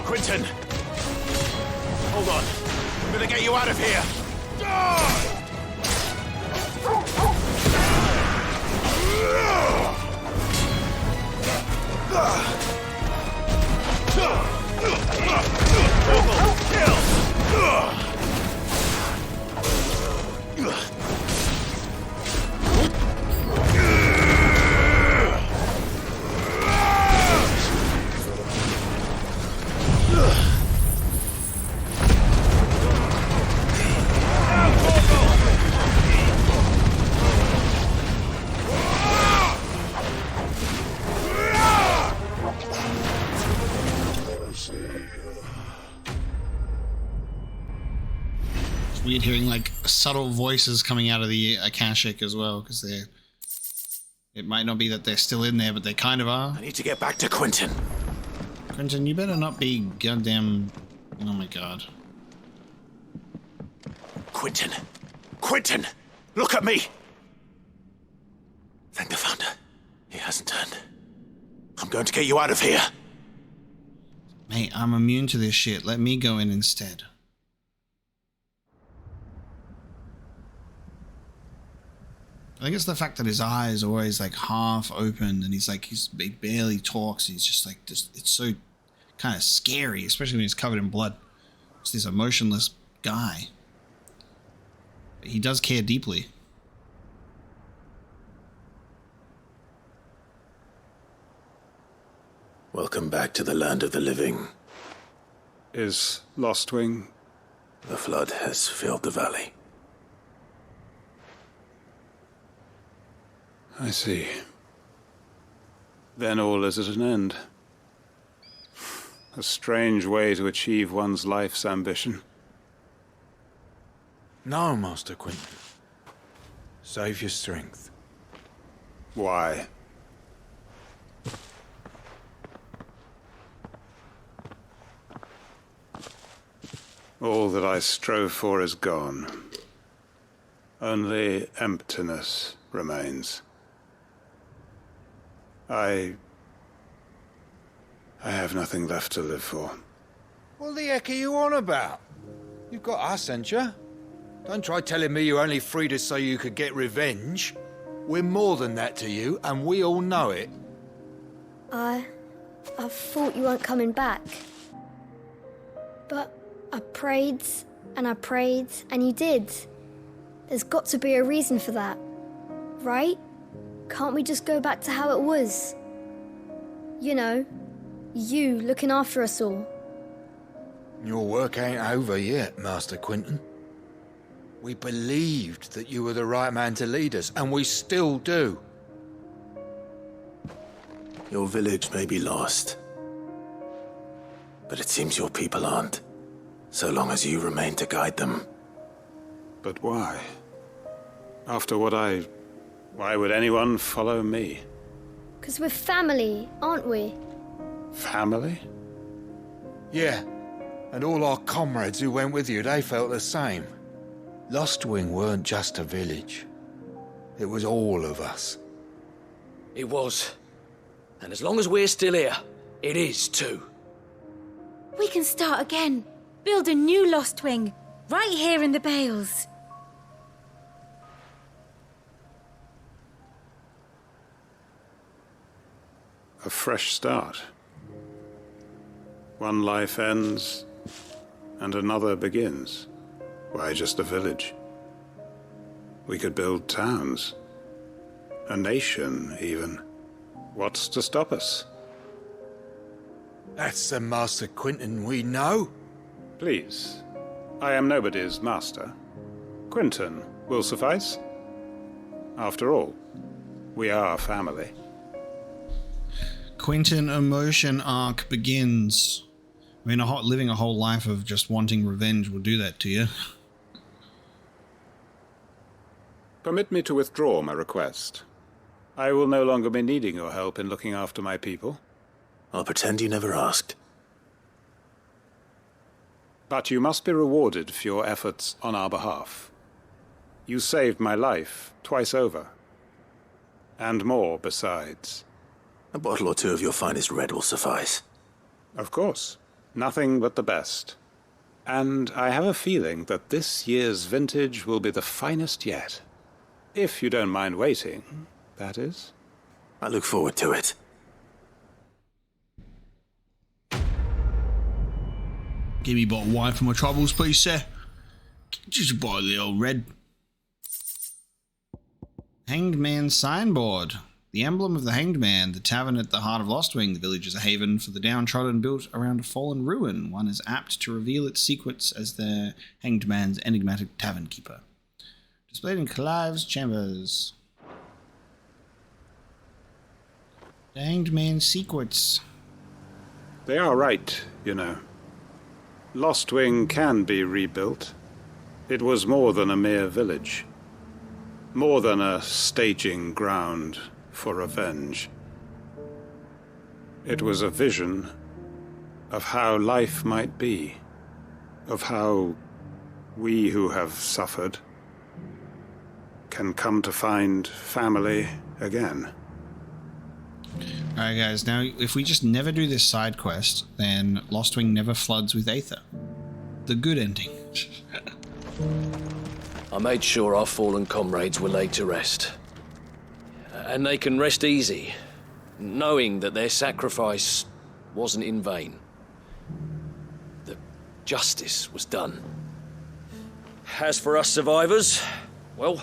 Quentin! Hold on. I'm gonna get you out of here! Weird hearing like subtle voices coming out of the Akashic as well, because they're. It might not be that they're still in there, but they kind of are. I need to get back to Quentin. Quentin, you better not be goddamn. Oh my god. Quentin! Quentin! Look at me! Thank the Founder. He hasn't turned. I'm going to get you out of here. Mate, I'm immune to this shit. Let me go in instead. I think it's the fact that his eyes are always like half open and he barely talks. He's just like this. It's so kind of scary, especially when he's covered in blood. It's this emotionless guy. But he does care deeply. Welcome back to the land of the living. Is Lostwing? The flood has filled the valley. I see. Then all is at an end. A strange way to achieve one's life's ambition. No, Master Quentin. Save your strength. Why? All that I strove for is gone. Only emptiness remains. I have nothing left to live for. What the heck are you on about? You've got us, ain't you? Don't try telling me you only freed us so you could get revenge. We're more than that to you, and we all know it. I thought you weren't coming back. But I prayed, and you did. There's got to be a reason for that, right? Can't we just go back to how it was? You know, you looking after us all. Your work ain't over yet, Master Quentin. We believed that you were the right man to lead us, and we still do. Your village may be lost, but it seems your people aren't, so long as you remain to guide them. But why? After what Why would anyone follow me? 'Cause we're family, aren't we? Family? Yeah, and all our comrades who went with you, they felt the same. Lostwing weren't just a village. It was all of us. It was. And as long as we're still here, it is too. We can start again. Build a new Lostwing, right here in the Bales. A fresh start. One life ends, and another begins. Why just a village? We could build towns. A nation, even. What's to stop us? That's the Master Quinton we know. Please. I am nobody's master. Quinton will suffice. After all, we are family. Quinton emotion arc begins. I mean, living a whole life of just wanting revenge will do that to you. Permit me to withdraw my request. I will no longer be needing your help in looking after my people. I'll pretend you never asked. But you must be rewarded for your efforts on our behalf. You saved my life twice over. And more besides. A bottle or two of your finest red will suffice. Of course. Nothing but the best. And I have a feeling that this year's vintage will be the finest yet. If you don't mind waiting, that is. I look forward to it. Give me a bottle of wine for my troubles, please, sir. Just a bottle of the old red. Hanged Man signboard. The emblem of the Hanged Man, the tavern at the heart of Lostwing. The village is a haven for the downtrodden built around a fallen ruin. One is apt to reveal its secrets as the Hanged Man's enigmatic tavern keeper. Displayed in Clive's chambers. The Hanged Man's secrets. They are right, you know. Lostwing can be rebuilt. It was more than a mere village. More than a staging ground for revenge. It was a vision of how life might be. Of how we who have suffered can come to find family again. Alright guys, now if we just never do this side quest, then Lostwing never floods with aether. The good ending. I made sure our fallen comrades were laid to rest. And they can rest easy, knowing that their sacrifice wasn't in vain. That justice was done. As for us survivors, well,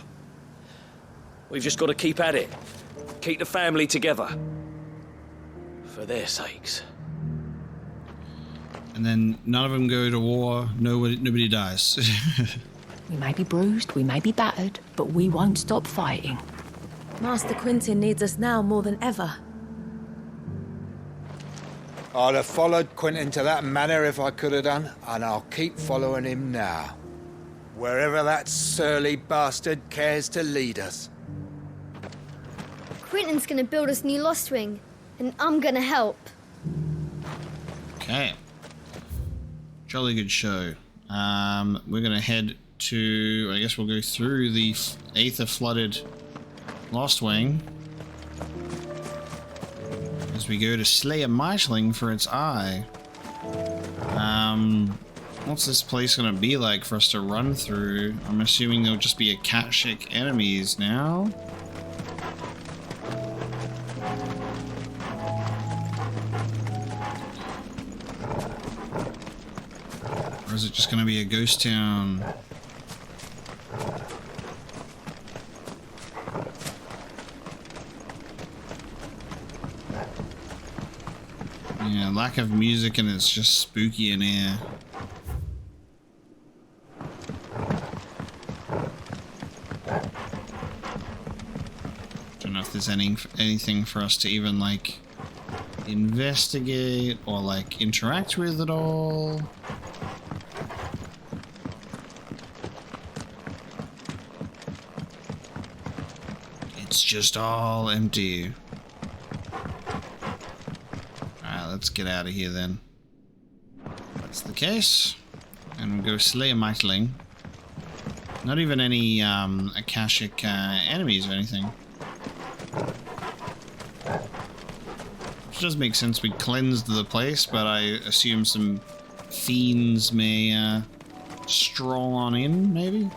we've just got to keep at it. Keep the family together. For their sakes. And then none of them go to war, nobody dies. We may be bruised, we may be battered, but we won't stop fighting. Master Quinton needs us now more than ever. I'd have followed Quinton to that manor if I could have done, and I'll keep following him now. Wherever that surly bastard cares to lead us. Quinton's gonna build us new Lostwing, and I'm gonna help. Okay. Jolly good show. We're gonna head to, I guess we'll go through the aether flooded Lostwing as we go to slay a Mishling for its eye. What's this place gonna be like for us to run through? I'm assuming there'll just be Akashic enemies now. Or is it just gonna be a ghost town? Yeah, lack of music and it's just spooky in here. Don't know if there's anything for us to even like investigate or like interact with at all. It's just all empty. Alright, let's get out of here then. That's the case. And we'll go slay a Mightling. Not even any Akashic enemies or anything. Which does make sense, we cleansed the place, but I assume some fiends may stroll on in, maybe?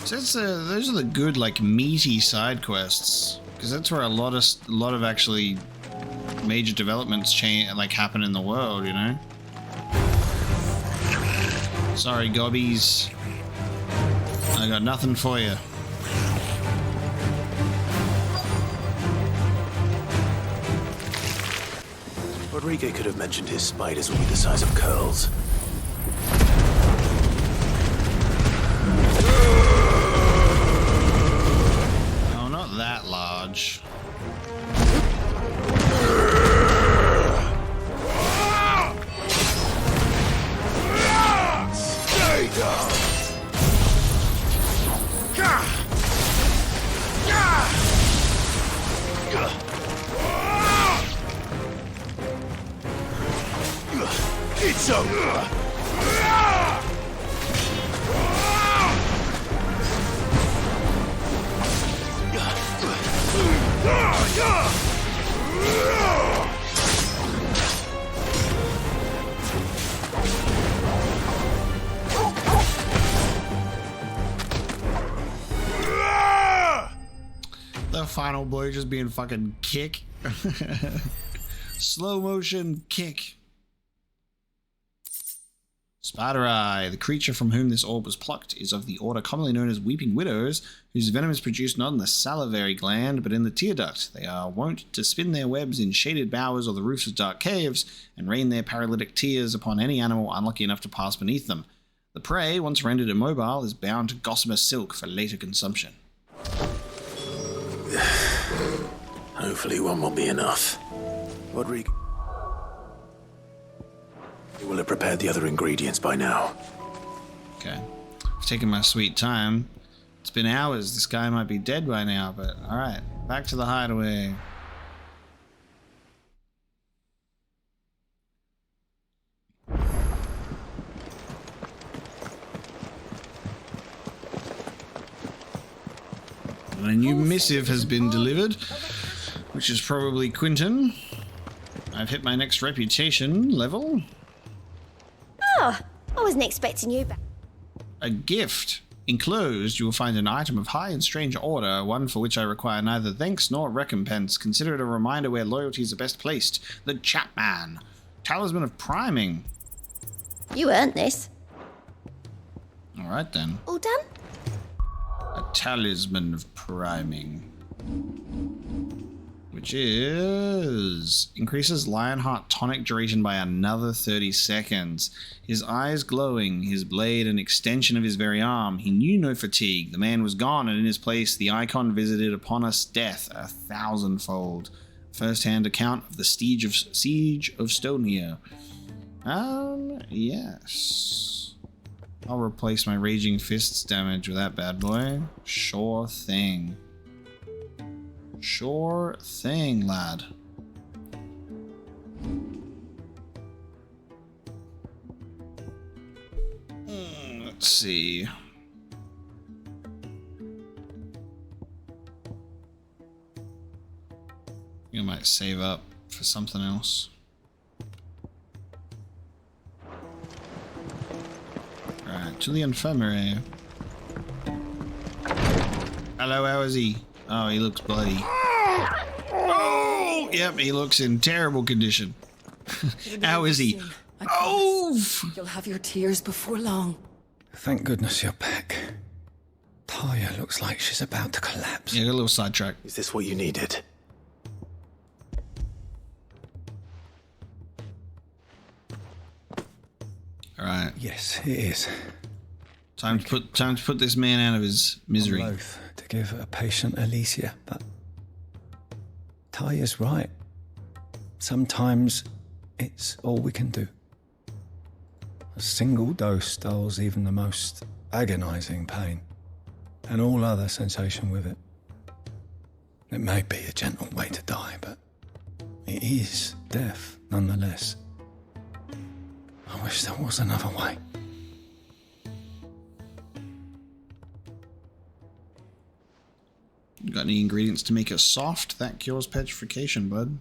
So those are the good, like, meaty side quests, because that's where a lot of actually major developments happen in the world, you know. Sorry, gobbies. I got nothing for you. Rodrigo could have mentioned his spiders would be the size of curls. Oh, not that large. Stay down! It's over! The final boy just being fucking kick. Slow motion kick. Spider Eye. The creature from whom this orb was plucked is of the order commonly known as Weeping Widows, whose venom is produced not in the salivary gland, but in the tear duct. They are wont to spin their webs in shaded bowers or the roofs of dark caves, and rain their paralytic tears upon any animal unlucky enough to pass beneath them. The prey, once rendered immobile, is bound to gossamer silk for later consumption. Hopefully one will be enough. Rodrigo will have prepared the other ingredients by now. Okay. I've taken my sweet time. It's been hours. This guy might be dead by now, but alright. Back to the hideaway. A new missive has been delivered, which is probably Quentin. I've hit my next reputation level. Oh, I wasn't expecting you back. A gift. Enclosed, you will find an item of high and strange order, one for which I require neither thanks nor recompense. Consider it a reminder where loyalties are best placed. The Chapman. Talisman of Priming. You earned this. Alright then. All done? A Talisman of Priming. Which is... increases Lionheart tonic duration by another 30 seconds. His eyes glowing, his blade an extension of his very arm. He knew no fatigue. The man was gone, and in his place the icon visited upon us death 1,000-fold. First-hand account of the siege of Stonehere. Yes. I'll replace my Raging Fist's damage with that bad boy. Sure thing. Sure thing, lad. Let's see. You might save up for something else. Right, to the infirmary. Hello, how is he? Oh, he looks bloody. Oh! Yep, he looks in terrible condition. How is he? Oh! You'll have your tears before long. Thank goodness you're back. Taya looks like she's about to collapse. Yeah, a little sidetrack. Is this what you needed? Alright. Yes, it is. Time to put this man out of his misery. I'm loath to give a patient Alicia, but Taya's right. Sometimes it's all we can do. A single dose dulls even the most agonizing pain, and all other sensation with it. It may be a gentle way to die, but it is death nonetheless. I wish there was another way. Got any ingredients to make it soft? That cures petrification, bud.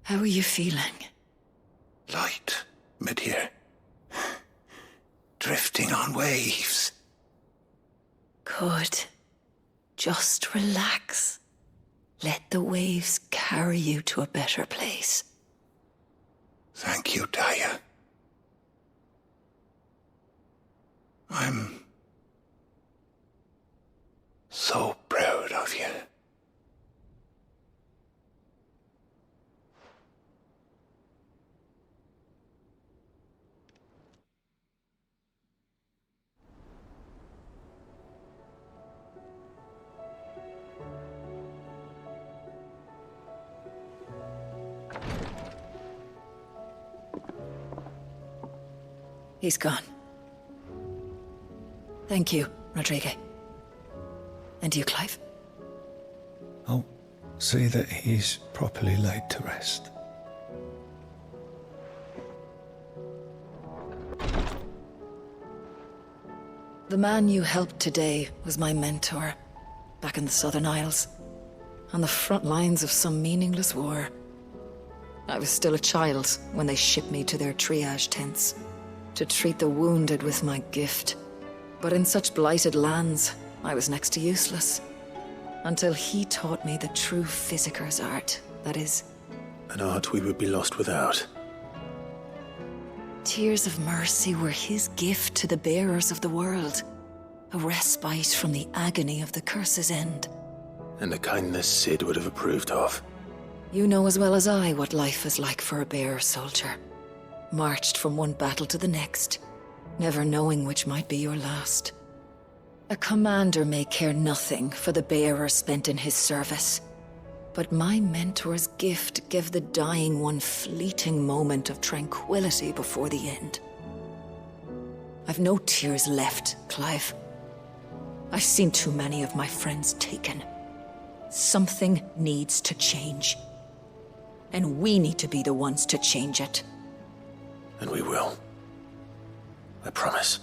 How are you feeling? Light, mid-here. Drifting on waves. Good. Just relax. Let the waves carry you to a better place. Thank you, Taya. I'm so proud of you. He's gone. Thank you, Rodrigue. And you, Clive? I'll see that he's properly laid to rest. The man you helped today was my mentor, back in the Southern Isles, on the front lines of some meaningless war. I was still a child when they shipped me to their triage tents, to treat the wounded with my gift. But in such blighted lands, I was next to useless. Until he taught me the true physicker's art, that is. An art we would be lost without. Tears of mercy were his gift to the bearers of the world. A respite from the agony of the curse's end. And a kindness Sid would have approved of. You know as well as I what life is like for a bearer soldier. Marched from one battle to the next, never knowing which might be your last. A commander may care nothing for the bearer spent in his service, but my mentor's gift gave the dying one fleeting moment of tranquility before the end. I've no tears left, Clive. I've seen too many of my friends taken. Something needs to change. And we need to be the ones to change it. And we will. I promise.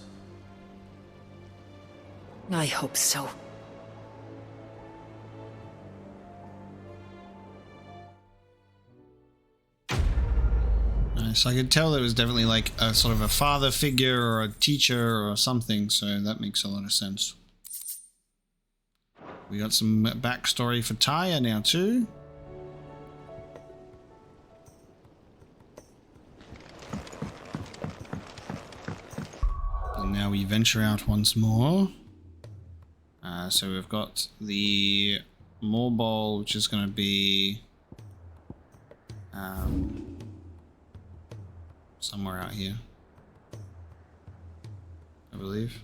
I hope so. Nice. I could tell it was definitely like a sort of a father figure or a teacher or something, so that makes a lot of sense. We got some backstory for Taya now too. And now we venture out once more. So we've got the Morbol, which is going to be somewhere out here, I believe,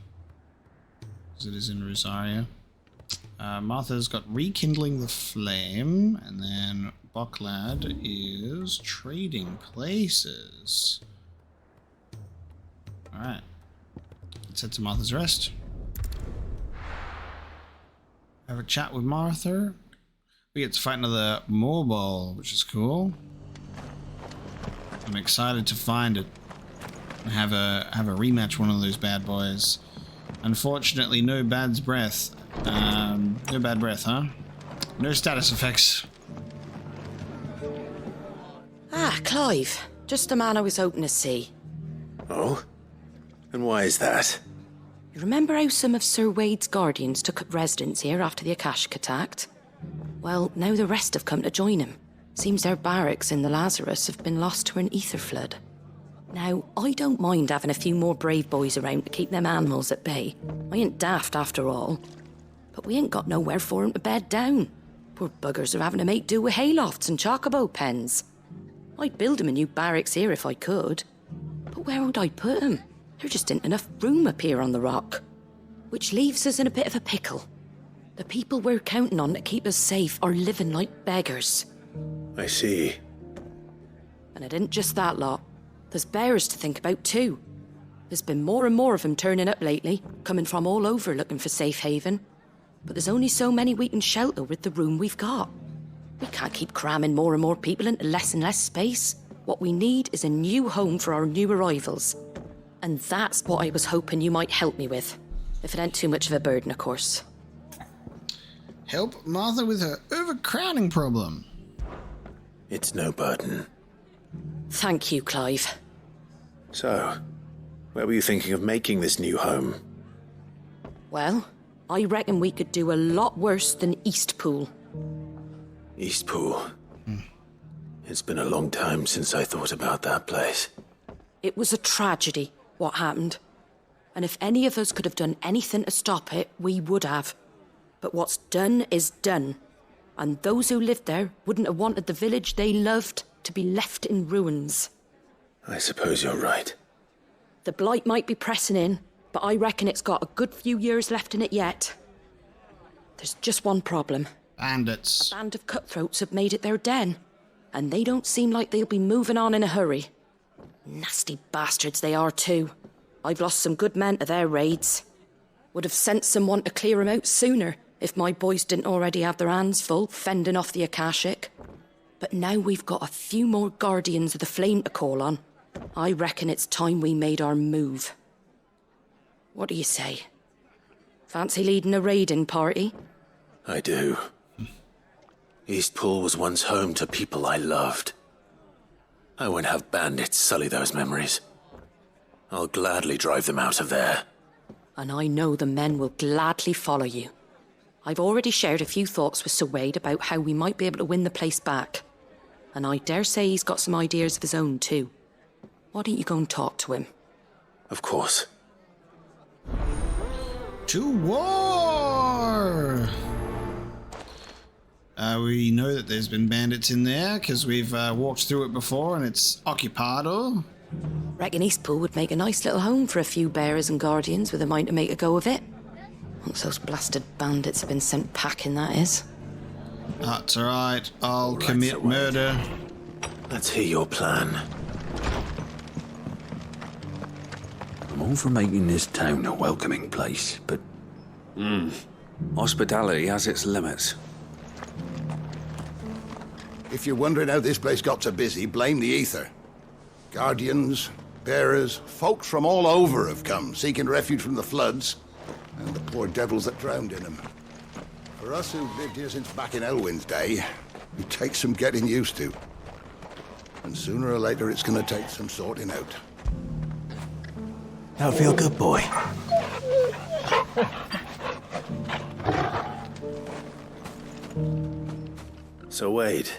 because it is in Rosaria. Martha's got rekindling the flame, and then Bucklad is trading places. Alright, let's head to Martha's Rest. Have a chat with Martha. We get to fight another Morbol, which is cool. I'm excited to find it and have a rematch one of those bad boys. Unfortunately, no bad breath. No bad breath, huh? No status effects. Ah, Clive. Just the man I was hoping to see. Oh? And why is that? You remember how some of Sir Wade's guardians took up residence here after the Akashic attacked? Well, now the rest have come to join him. Seems their barracks in the Lazarus have been lost to an aether flood. Now, I don't mind having a few more brave boys around to keep them animals at bay. I ain't daft after all. But we ain't got nowhere for 'em to bed down. Poor buggers are having to make do with haylofts and chocobo pens. I'd build 'em a new barracks here if I could. But where would I put 'em? There just ain't enough room up here on the rock. Which leaves us in a bit of a pickle. The people we're counting on to keep us safe are living like beggars. I see. And it ain't just that lot. There's bears to think about too. There's been more and more of them turning up lately, coming from all over looking for safe haven. But there's only so many we can shelter with the room we've got. We can't keep cramming more and more people into less and less space. What we need is a new home for our new arrivals. And that's what I was hoping you might help me with. If it ain't too much of a burden, of course. Help Martha with her overcrowding problem. It's no burden. Thank you, Clive. So, where were you thinking of making this new home? Well, I reckon we could do a lot worse than Eastpool. Eastpool. It's been a long time since I thought about that place. It was a tragedy, what happened. And if any of us could have done anything to stop it, we would have. But what's done is done. And those who lived there wouldn't have wanted the village they loved to be left in ruins. I suppose you're right. The blight might be pressing in, but I reckon it's got a good few years left in it yet. There's just one problem. Bandits. A band of cutthroats have made it their den, and they don't seem like they'll be moving on in a hurry. Nasty bastards they are too. I've lost some good men to their raids. Would have sent someone to clear 'em out sooner if my boys didn't already have their hands full fending off the Akashic. But now we've got a few more guardians of the flame to call on. I reckon it's time we made our move. What do you say? Fancy leading a raiding party? I do. Eastpool was once home to people I loved. I won't have bandits sully those memories. I'll gladly drive them out of there. And I know the men will gladly follow you. I've already shared a few thoughts with Sir Wade about how we might be able to win the place back. And I dare say he's got some ideas of his own too. Why don't you go and talk to him? Of course. To war! We know that there's been bandits in there because we've walked through it before and it's occupado. Reckon Eastpool would make a nice little home for a few bearers and guardians with a mind to make a go of it. Once those blasted bandits have been sent packing, that is. That's alright. I'll commit murder. Let's hear your plan. I'm all for making this town a welcoming place, but... hospitality has its limits. If you're wondering how this place got so busy, blame the aether. Guardians, bearers, folks from all over have come, seeking refuge from the floods, and the poor devils that drowned in them. For us who've lived here since back in Elwyn's day, it takes some getting used to. And sooner or later it's gonna take some sorting out. That'll feel good, boy. So, Wade,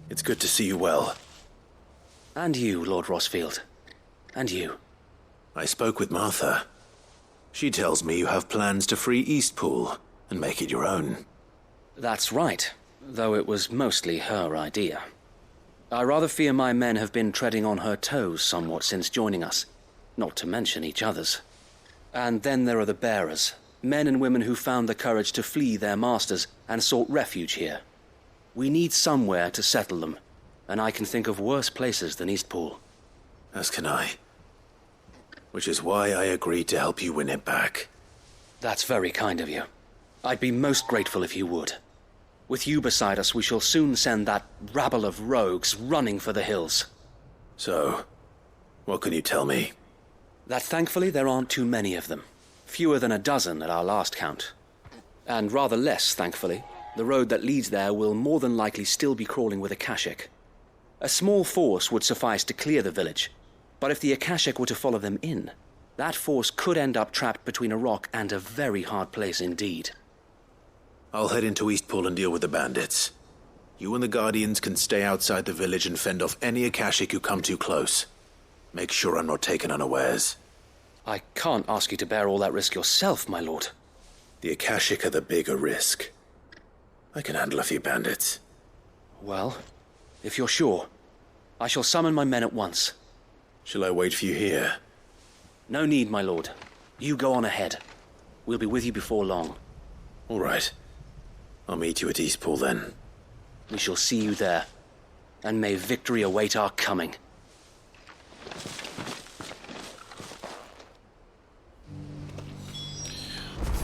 it's good to see you well. And you, Lord Rossfield. And you. I spoke with Martha. She tells me you have plans to free Eastpool and make it your own. That's right, though it was mostly her idea. I rather fear my men have been treading on her toes somewhat since joining us, not to mention each other's. And then there are the bearers, men and women who found the courage to flee their masters and sought refuge here. We need somewhere to settle them, and I can think of worse places than Eastpool. As can I. Which is why I agreed to help you win it back. That's very kind of you. I'd be most grateful if you would. With you beside us, we shall soon send that rabble of rogues running for the hills. So, what can you tell me? That thankfully there aren't too many of them. Fewer than a dozen at our last count. And rather less, thankfully, the road that leads there will more than likely still be crawling with Akashic. A small force would suffice to clear the village, but if the Akashic were to follow them in, that force could end up trapped between a rock and a very hard place indeed. I'll head into Eastpool and deal with the bandits. You and the Guardians can stay outside the village and fend off any Akashic who come too close. Make sure I'm not taken unawares. I can't ask you to bear all that risk yourself, my lord. The Akashic are the bigger risk. I can handle a few bandits. Well, if you're sure, I shall summon my men at once. Shall I wait for you here? No need, my lord. You go on ahead. We'll be with you before long. All right. I'll meet you at Eastpool then. We shall see you there. And may victory await our coming.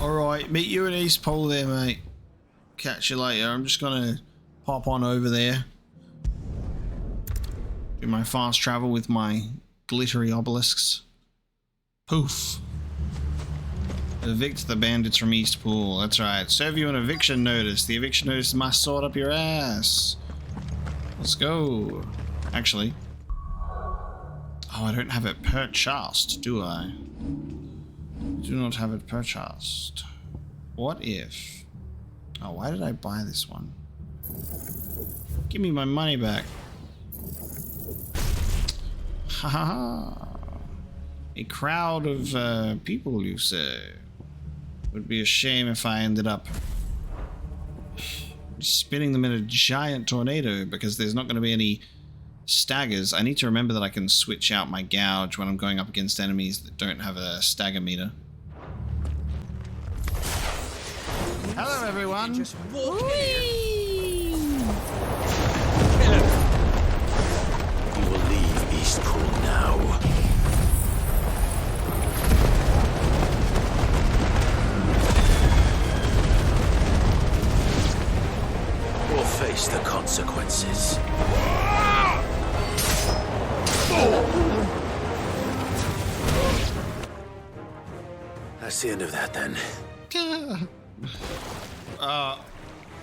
Alright, meet you at Eastpool there, mate. Catch you later. I'm just gonna hop on over there. Do my fast travel with my glittery obelisks. Poof. Evict the bandits from Eastpool. That's right. Serve you an eviction notice. The eviction notice must sort up your ass. Let's go. Actually. Oh, I don't have it purchased, do I? Do not have it purchased. What if... Oh, why did I buy this one? Give me my money back. Ha ha ha. A crowd of people, you say? Would be a shame if I ended up spinning them in a giant tornado, because there's not going to be any staggers. I need to remember that I can switch out my gouge when I'm going up against enemies that don't have a stagger meter. Hello, everyone. Just walk Whee! You will leave Eastpool now. Or face the consequences. That's the end of that, then.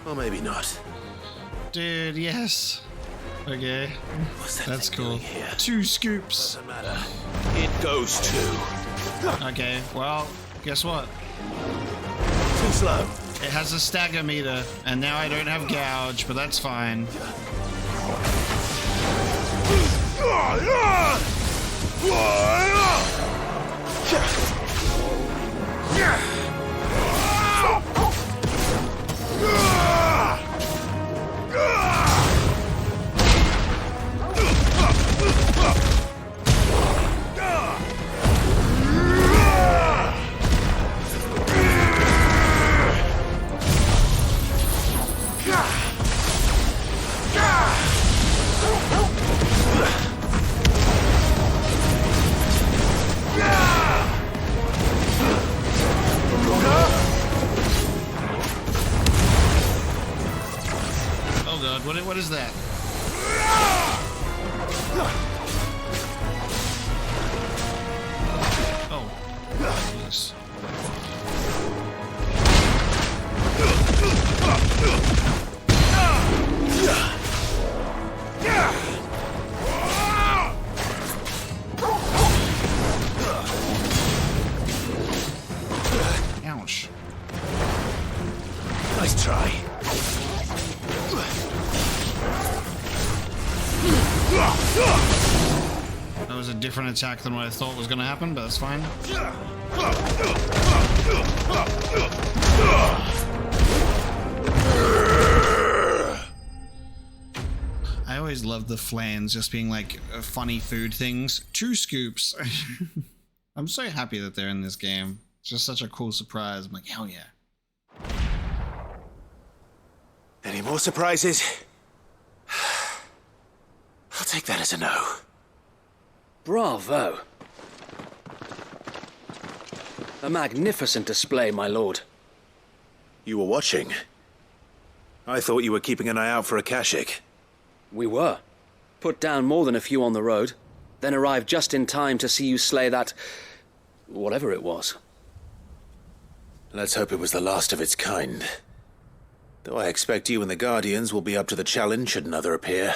Or maybe not. Dude, yes. Okay. That's cool. 2 scoops. Doesn't matter. It goes to. Okay, well, guess what? Too slow. It has a stagger meter, and now I don't have gouge, but that's fine. What is that? Oh. Yes. Ouch. Nice try. That was a different attack than what I thought was going to happen, but that's fine. I always loved the flans just being like funny food things. 2 scoops. I'm so happy that they're in this game. It's just such a cool surprise. I'm like, hell yeah. Any more surprises? I'll take that as a no. Bravo. A magnificent display, my lord. You were watching. I thought you were keeping an eye out for a Kashik. We were. Put down more than a few on the road, then arrived just in time to see you slay that... whatever it was. Let's hope it was the last of its kind. Though I expect you and the Guardians will be up to the challenge should another appear.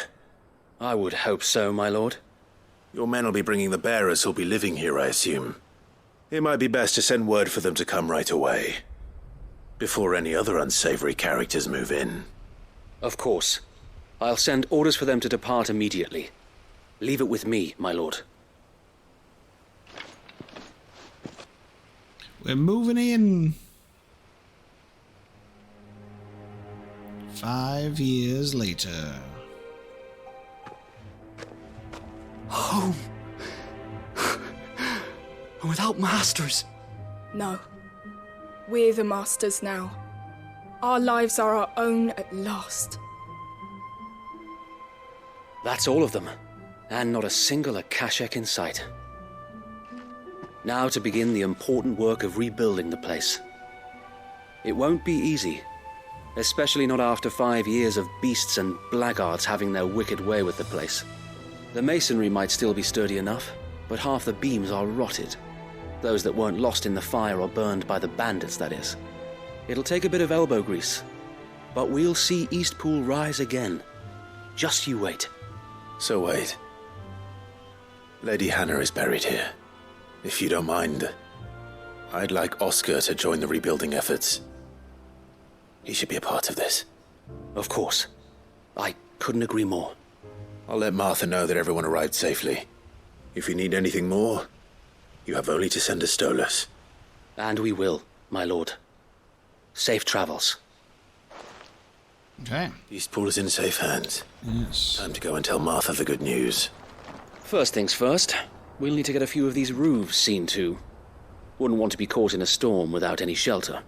I would hope so, my lord. Your men will be bringing the bearers who'll be living here, I assume. It might be best to send word for them to come right away, before any other unsavory characters move in. Of course. I'll send orders for them to depart immediately. Leave it with me, my lord. We're moving in. 5 years later. Home. Without masters. No. We're the masters now. Our lives are our own at last. That's all of them. And not a single Akashek in sight. Now to begin the important work of rebuilding the place. It won't be easy. Especially not after 5 years of beasts and blackguards having their wicked way with the place. The masonry might still be sturdy enough, but half the beams are rotted. Those that weren't lost in the fire or burned by the bandits, that is. It'll take a bit of elbow grease, but we'll see Eastpool rise again. Just you wait. So wait. Lady Hannah is buried here. If you don't mind, I'd like Oscar to join the rebuilding efforts. He should be a part of this. Of course. I couldn't agree more. I'll let Martha know that everyone arrived safely. If you need anything more, You have only to send a Stolas. And we will, my lord. Safe travels. Okay. Eastpool is in safe hands. Yes. Time to go and tell Martha the good news. First things first, we'll need to get a few of these roofs seen to. Wouldn't want to be caught in a storm without any shelter.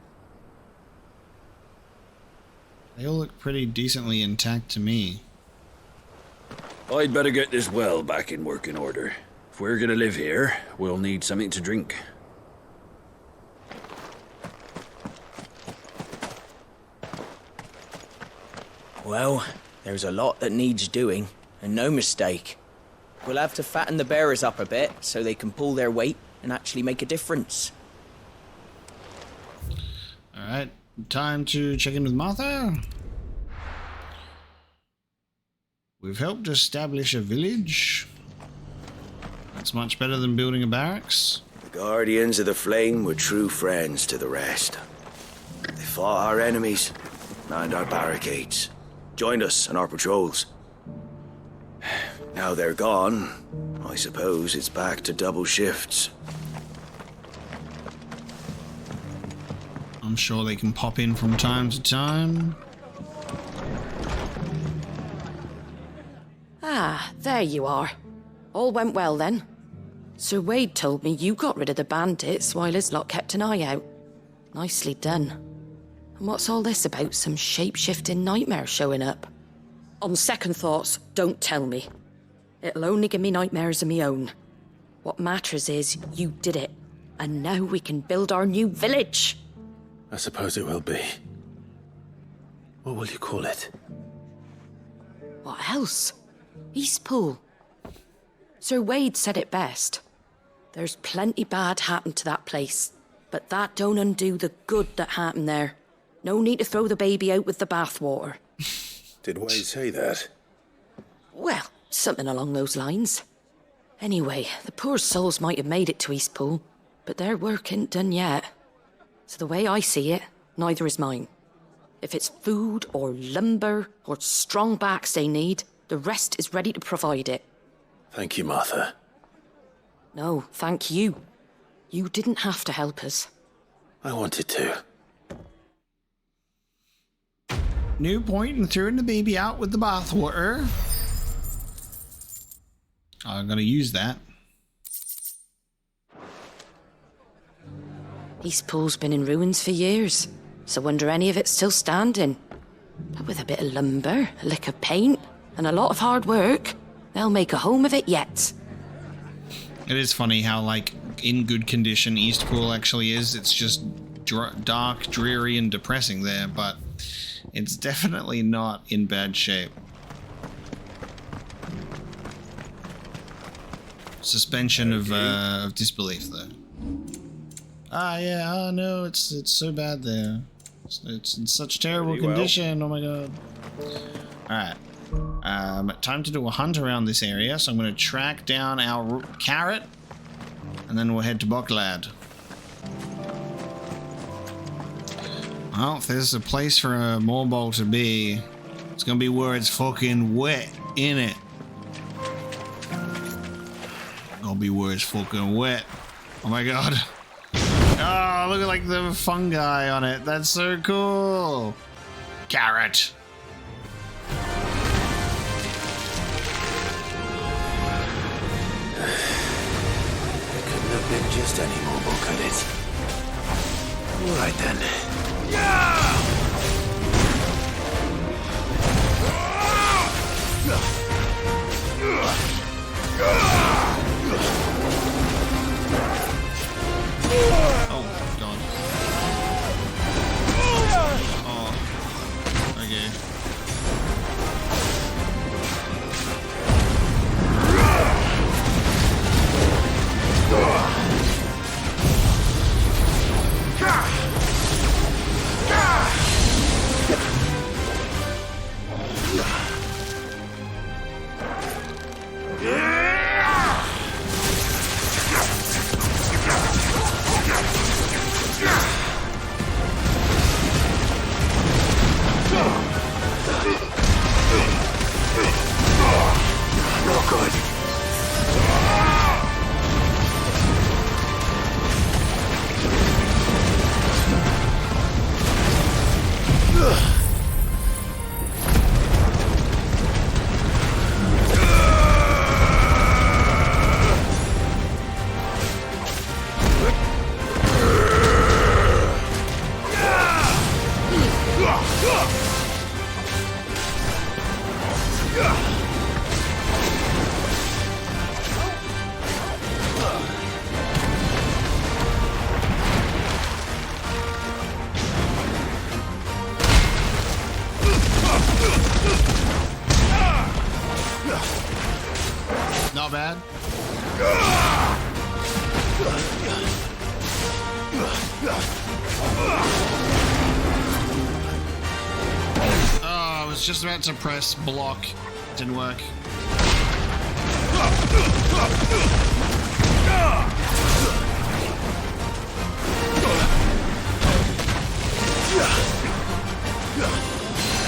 They all look pretty decently intact to me. I'd better get this well back in working order. If we're gonna live here, we'll need something to drink. Well, there's a lot that needs doing, and no mistake. We'll have to fatten the bearers up a bit so they can pull their weight and actually make a difference. Alright, time to check in with Martha. We've helped establish a village. That's much better than building a barracks. The Guardians of the Flame were true friends to the rest. They fought our enemies, manned our barricades, joined us on our patrols. Now they're gone, I suppose it's back to double shifts. I'm sure they can pop in from time to time. Ah, there you are. All went well then. Sir Wade told me you got rid of the bandits while his lot kept an eye out. Nicely done. And what's all this about some shape-shifting nightmare showing up? On second thoughts, don't tell me. It'll only give me nightmares of me own. What matters is you did it, and now we can build our new village. I suppose it will be. What will you call it? What else? Eastpool. Sir Wade said it best. There's plenty bad happened to that place, but that don't undo the good that happened there. No need to throw the baby out with the bathwater. Did Wade say that? Well, something along those lines. Anyway, the poor souls might have made it to Eastpool, but their work ain't done yet. So the way I see it, neither is mine. If it's food or lumber or strong backs they need, the rest is ready to provide it. Thank you, Martha. No, thank you. You didn't have to help us. I wanted to. No point in throwing the baby out with the bathwater. I'm gonna use that. Eastpool's been in ruins for years, so wonder any of it's still standing. But with a bit of lumber, a lick of paint, and a lot of hard work, they'll make a home of it yet. It is funny how, like, in good condition Eastpool actually is. It's just dark, dreary, and depressing there, but it's definitely not in bad shape. Suspension of disbelief, though. Ah, yeah. Oh no, it's so bad there. It's in such terrible condition. Oh my god. Alright. Time to do a hunt around this area, so I'm going to track down our carrot, and then we'll head to Boklad. Well, if there's a place for a Morbol to be, it's going to be where it's fucking wet, innit? It'll be where it's fucking wet. Oh my god. Oh, look at like the fungi on it. That's so cool. Carrot. It couldn't have been just any Morbol, could it? All right then. Oh, God. Oh. Okay. Not bad. Oh, I was just about to press block. Didn't work.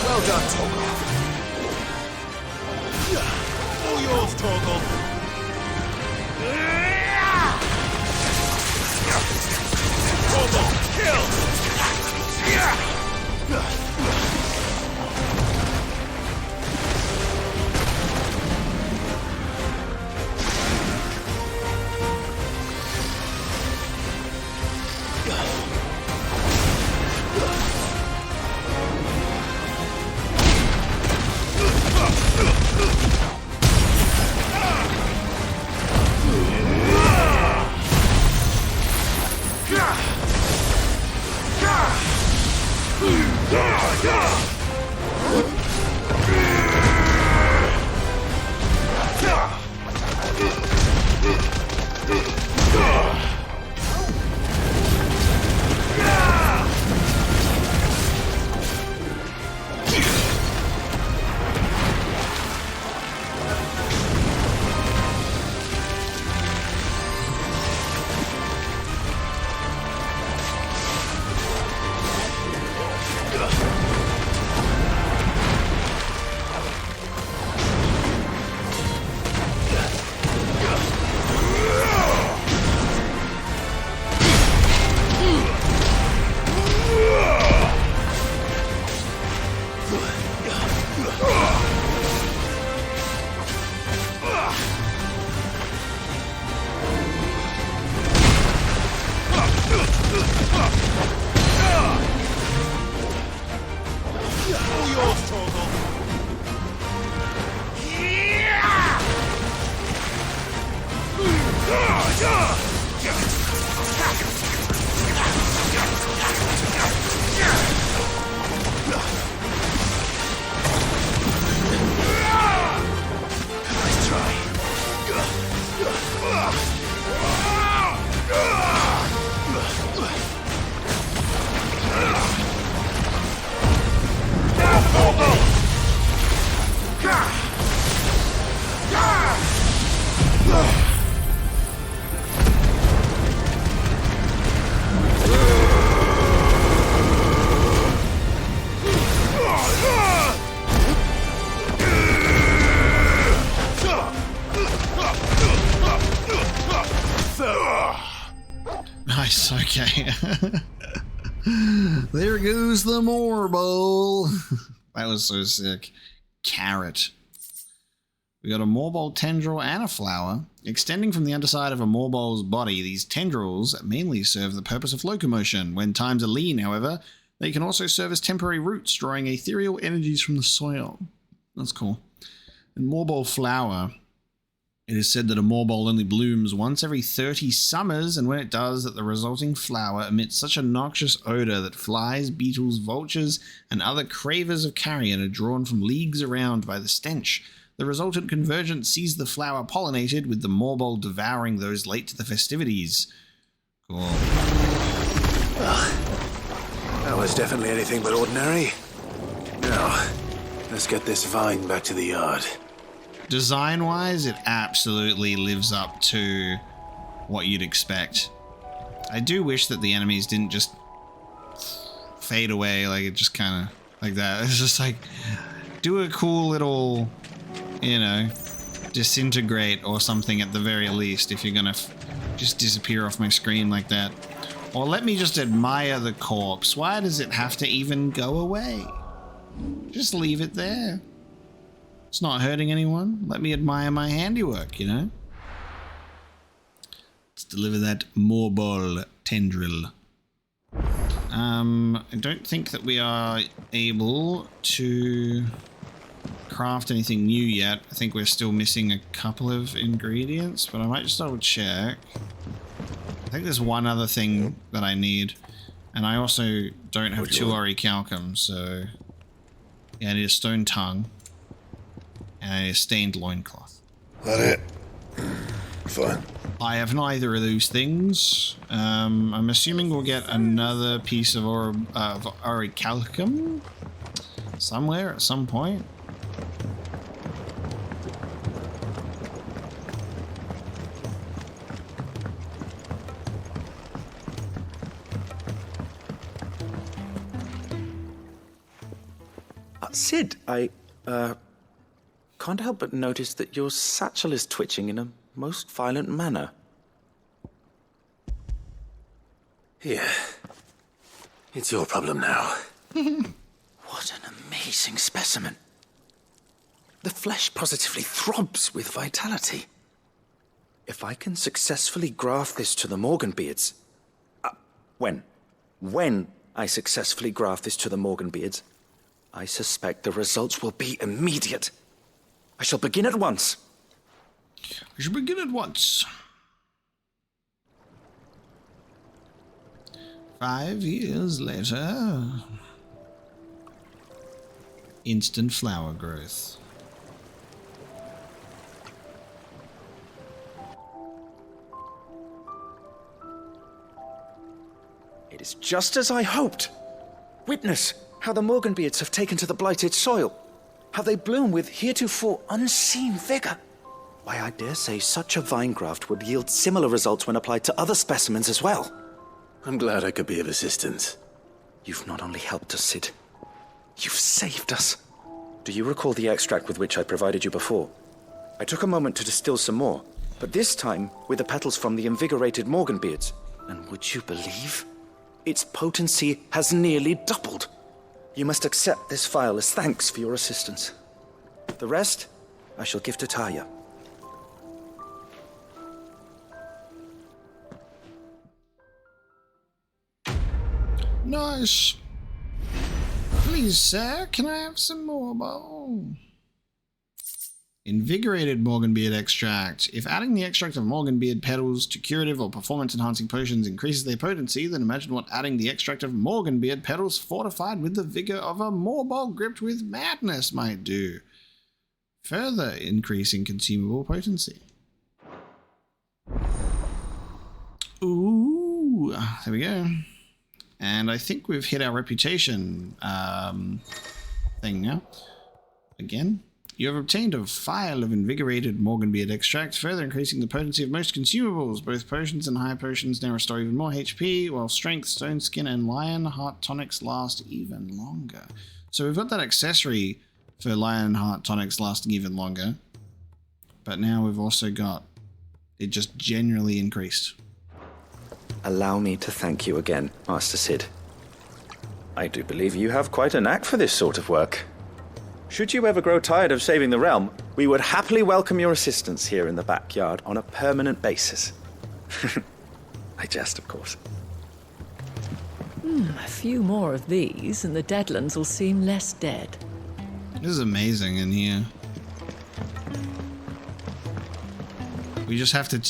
Well done, Torgal. All yours, Torgal. Torgal, kill! Nice, okay. There goes the Morbol. That was so sick. Carrot. We got a Morbol tendril and a flower. Extending from the underside of a Morbol's body, these tendrils mainly serve the purpose of locomotion. When times are lean, however, they can also serve as temporary roots, drawing ethereal energies from the soil. That's cool. And Morbol flower. It is said that a Morbol only blooms once every 30 summers, and when it does, that the resulting flower emits such a noxious odor that flies, beetles, vultures, and other cravers of carrion are drawn from leagues around by the stench. The resultant convergence sees the flower pollinated, with the Morbol devouring those late to the festivities. Cool. Well, that was definitely anything but ordinary. Now, let's get this vine back to the yard. Design-wise, it absolutely lives up to what you'd expect. I do wish that the enemies didn't just fade away, like it just kind of like that. It's just like, do a cool little, you know, disintegrate or something at the very least if you're gonna just disappear off my screen like that. Or let me just admire the corpse. Why does it have to even go away? Just leave it there. It's not hurting anyone. Let me admire my handiwork, you know? Let's deliver that Morbol tendril. I don't think that we are able to craft anything new yet. I think we're still missing a couple of ingredients, but I might just double check. I think there's one other thing that I need, and I also don't have 2 orichalcum, so yeah, I need a stone tongue and I need a stained loincloth. That it? Fine. I have neither of those things. I'm assuming we'll get another piece of orichalcum somewhere at some point. Sid, I can't help but notice that your satchel is twitching in a most violent manner. Here. It's your problem now. What an amazing specimen. The flesh positively throbs with vitality. If I can successfully graft this to the Morganbeards... When I successfully graft this to the Morganbeards, I suspect the results will be immediate. I shall begin at once. I shall begin at once. 5 years later. Instant flower growth. It is just as I hoped. Witness how the Morganbeards have taken to the blighted soil. How they bloom with heretofore unseen vigor. Why, I dare say such a vine graft would yield similar results when applied to other specimens as well. I'm glad I could be of assistance. You've not only helped us, Sid, you've saved us. Do you recall the extract with which I provided you before? I took a moment to distill some more, but this time with the petals from the invigorated Morganbeards. And would you believe? Its potency has nearly doubled. You must accept this vial as thanks for your assistance. The rest, I shall give to Taya. Nice. Please, sir, can I have some Morbol? Invigorated Morganbeard extract. If adding the extract of Morganbeard petals to curative or performance-enhancing potions increases their potency, then imagine what adding the extract of Morganbeard petals fortified with the vigor of a Morbol gripped with madness might do. Further increasing consumable potency. Ooh, there we go. And I think we've hit our reputation thing now. Again. You have obtained a vial of invigorated Morganbeard extract, further increasing the potency of most consumables. Both potions and high potions now restore even more HP, while strength, stone skin, and lion heart tonics last even longer. So we've got that accessory for lion heart tonics lasting even longer, but now we've also got it just generally increased. Allow me to thank you again, Master Sid. I do believe you have quite a knack for this sort of work. Should you ever grow tired of saving the realm, we would happily welcome your assistance here in the backyard on a permanent basis. I jest, of course. A few more of these, and the Deadlands will seem less dead. This is amazing in here. We just have to,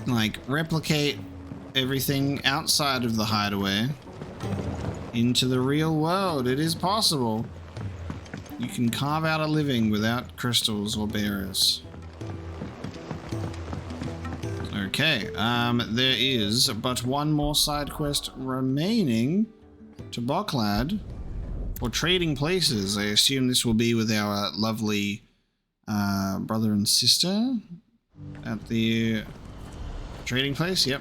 like, replicate everything outside of the hideaway into the real world. It is possible. You can carve out a living without crystals or bearers. Okay, there is but one more side quest remaining to Boklad for trading places. I assume this will be with our lovely brother and sister at the trading place. Yep,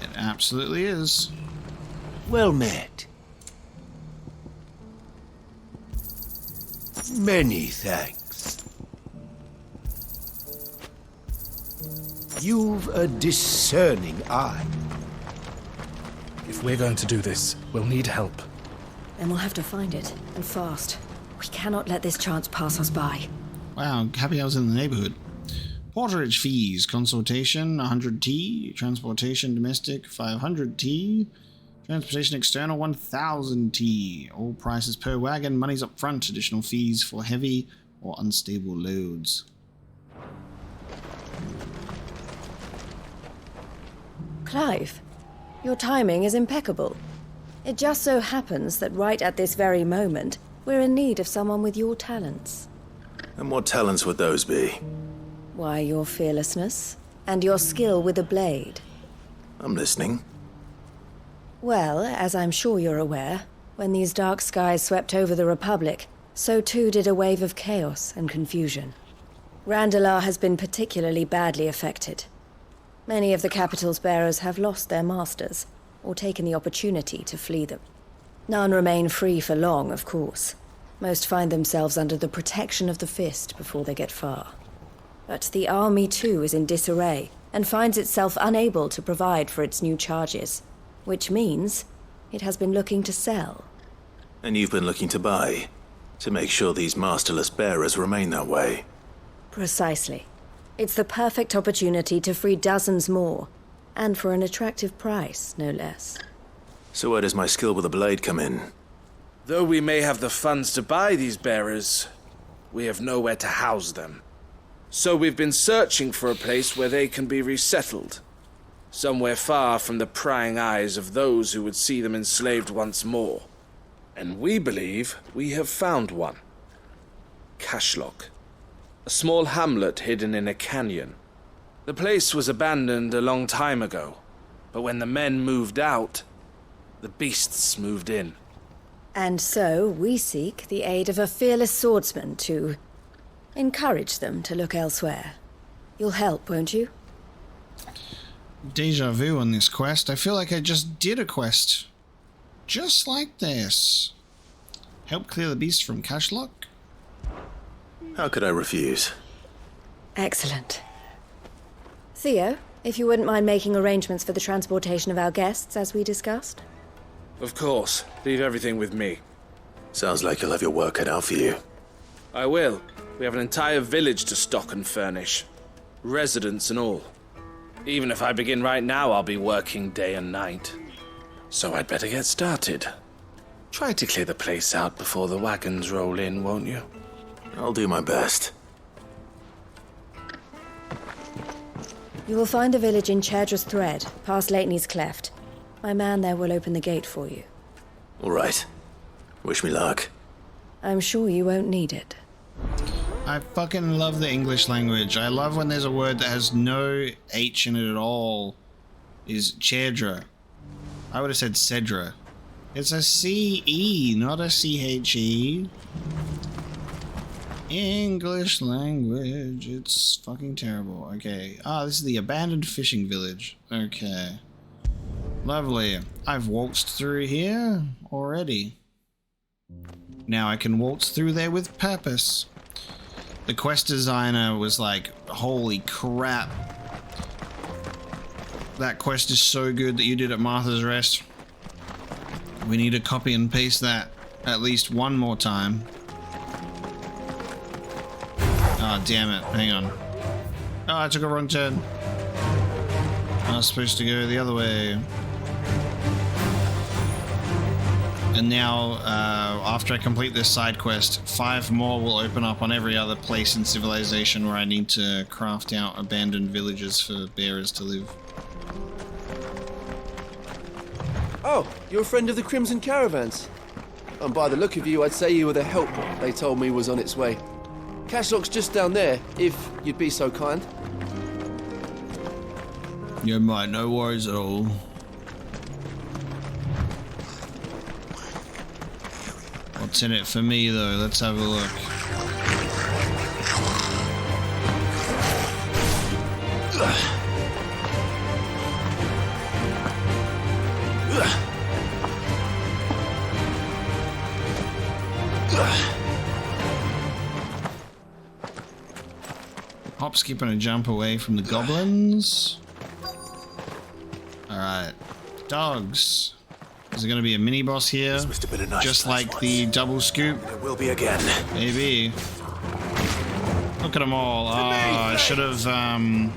it absolutely is. Well met. Many thanks. You've a discerning eye. If we're going to do this, we'll need help. Then we'll have to find it, and fast. We cannot let this chance pass us by. Wow, happy I was in the neighborhood. Porterage fees, consultation 100T, transportation domestic 500T, transportation external 1000T. All prices per wagon, money's up front. Additional fees for heavy or unstable loads. Clive, your timing is impeccable. It just so happens that right at this very moment, we're in need of someone with your talents. And what talents would those be? Why, your fearlessness and your skill with a blade. I'm listening. Well, as I'm sure you're aware, when these dark skies swept over the Republic, so too did a wave of chaos and confusion. Randalar has been particularly badly affected. Many of the capital's bearers have lost their masters, or taken the opportunity to flee them. None remain free for long, of course. Most find themselves under the protection of the Fist before they get far. But the army too is in disarray, and finds itself unable to provide for its new charges, which means it has been looking to sell. And you've been looking to buy, to make sure these masterless bearers remain that way. Precisely. It's the perfect opportunity to free dozens more, and for an attractive price, no less. So where does my skill with a blade come in? Though we may have the funds to buy these bearers, we have nowhere to house them. So we've been searching for a place where they can be resettled. Somewhere far from the prying eyes of those who would see them enslaved once more. And we believe we have found one. Cashlock. A small hamlet hidden in a canyon. The place was abandoned a long time ago, but when the men moved out, the beasts moved in. And so we seek the aid of a fearless swordsman to encourage them to look elsewhere. You'll help, won't you? Deja vu on this quest. I feel like I just did a quest just like this. Help clear the beast from Cashlock? How could I refuse? Excellent. Theo, if you wouldn't mind making arrangements for the transportation of our guests, as we discussed. Of course. Leave everything with me. Sounds like you'll have your work cut out for you. I will. We have an entire village to stock and furnish. Residents and all. Even if I begin right now, I'll be working day and night. So I'd better get started. Try to clear the place out before the wagons roll in, won't you? I'll do my best. You will find a village in Chadra's Thread, past Lateney's Cleft. My man there will open the gate for you. All right. Wish me luck. I'm sure you won't need it. I fucking love the English language. I love when there's a word that has no H in it at all. Is Chadra. I would have said Cedra. It's a C-E, not a C-H-E. English language. It's fucking terrible. Okay. Ah, this is the abandoned fishing village. Okay. Lovely. I've waltzed through here already. Now I can waltz through there with purpose. The quest designer was like, holy crap. That quest is so good that you did at Martha's Rest. We need to copy and paste that at least one more time. Oh, damn it. Hang on. Oh, I took a wrong turn. I was supposed to go the other way. And now, after I complete this side quest, 5 more will open up on every other place in civilization where I need to craft out abandoned villages for bearers to live. Oh, you're a friend of the Crimson Caravans. And by the look of you, I'd say you were the help they told me was on its way. Cashlock's just down there, if you'd be so kind. Yeah, mate, no worries at all. What's in it for me, though? Let's have a look. Hop, skip, and a jump away from the goblins. Alright. Dogs. Is there going to be a mini boss here? This must have been a nice just like once. the double scoop? It will be again. Maybe. Look at them all. Oh, I should have, Titan!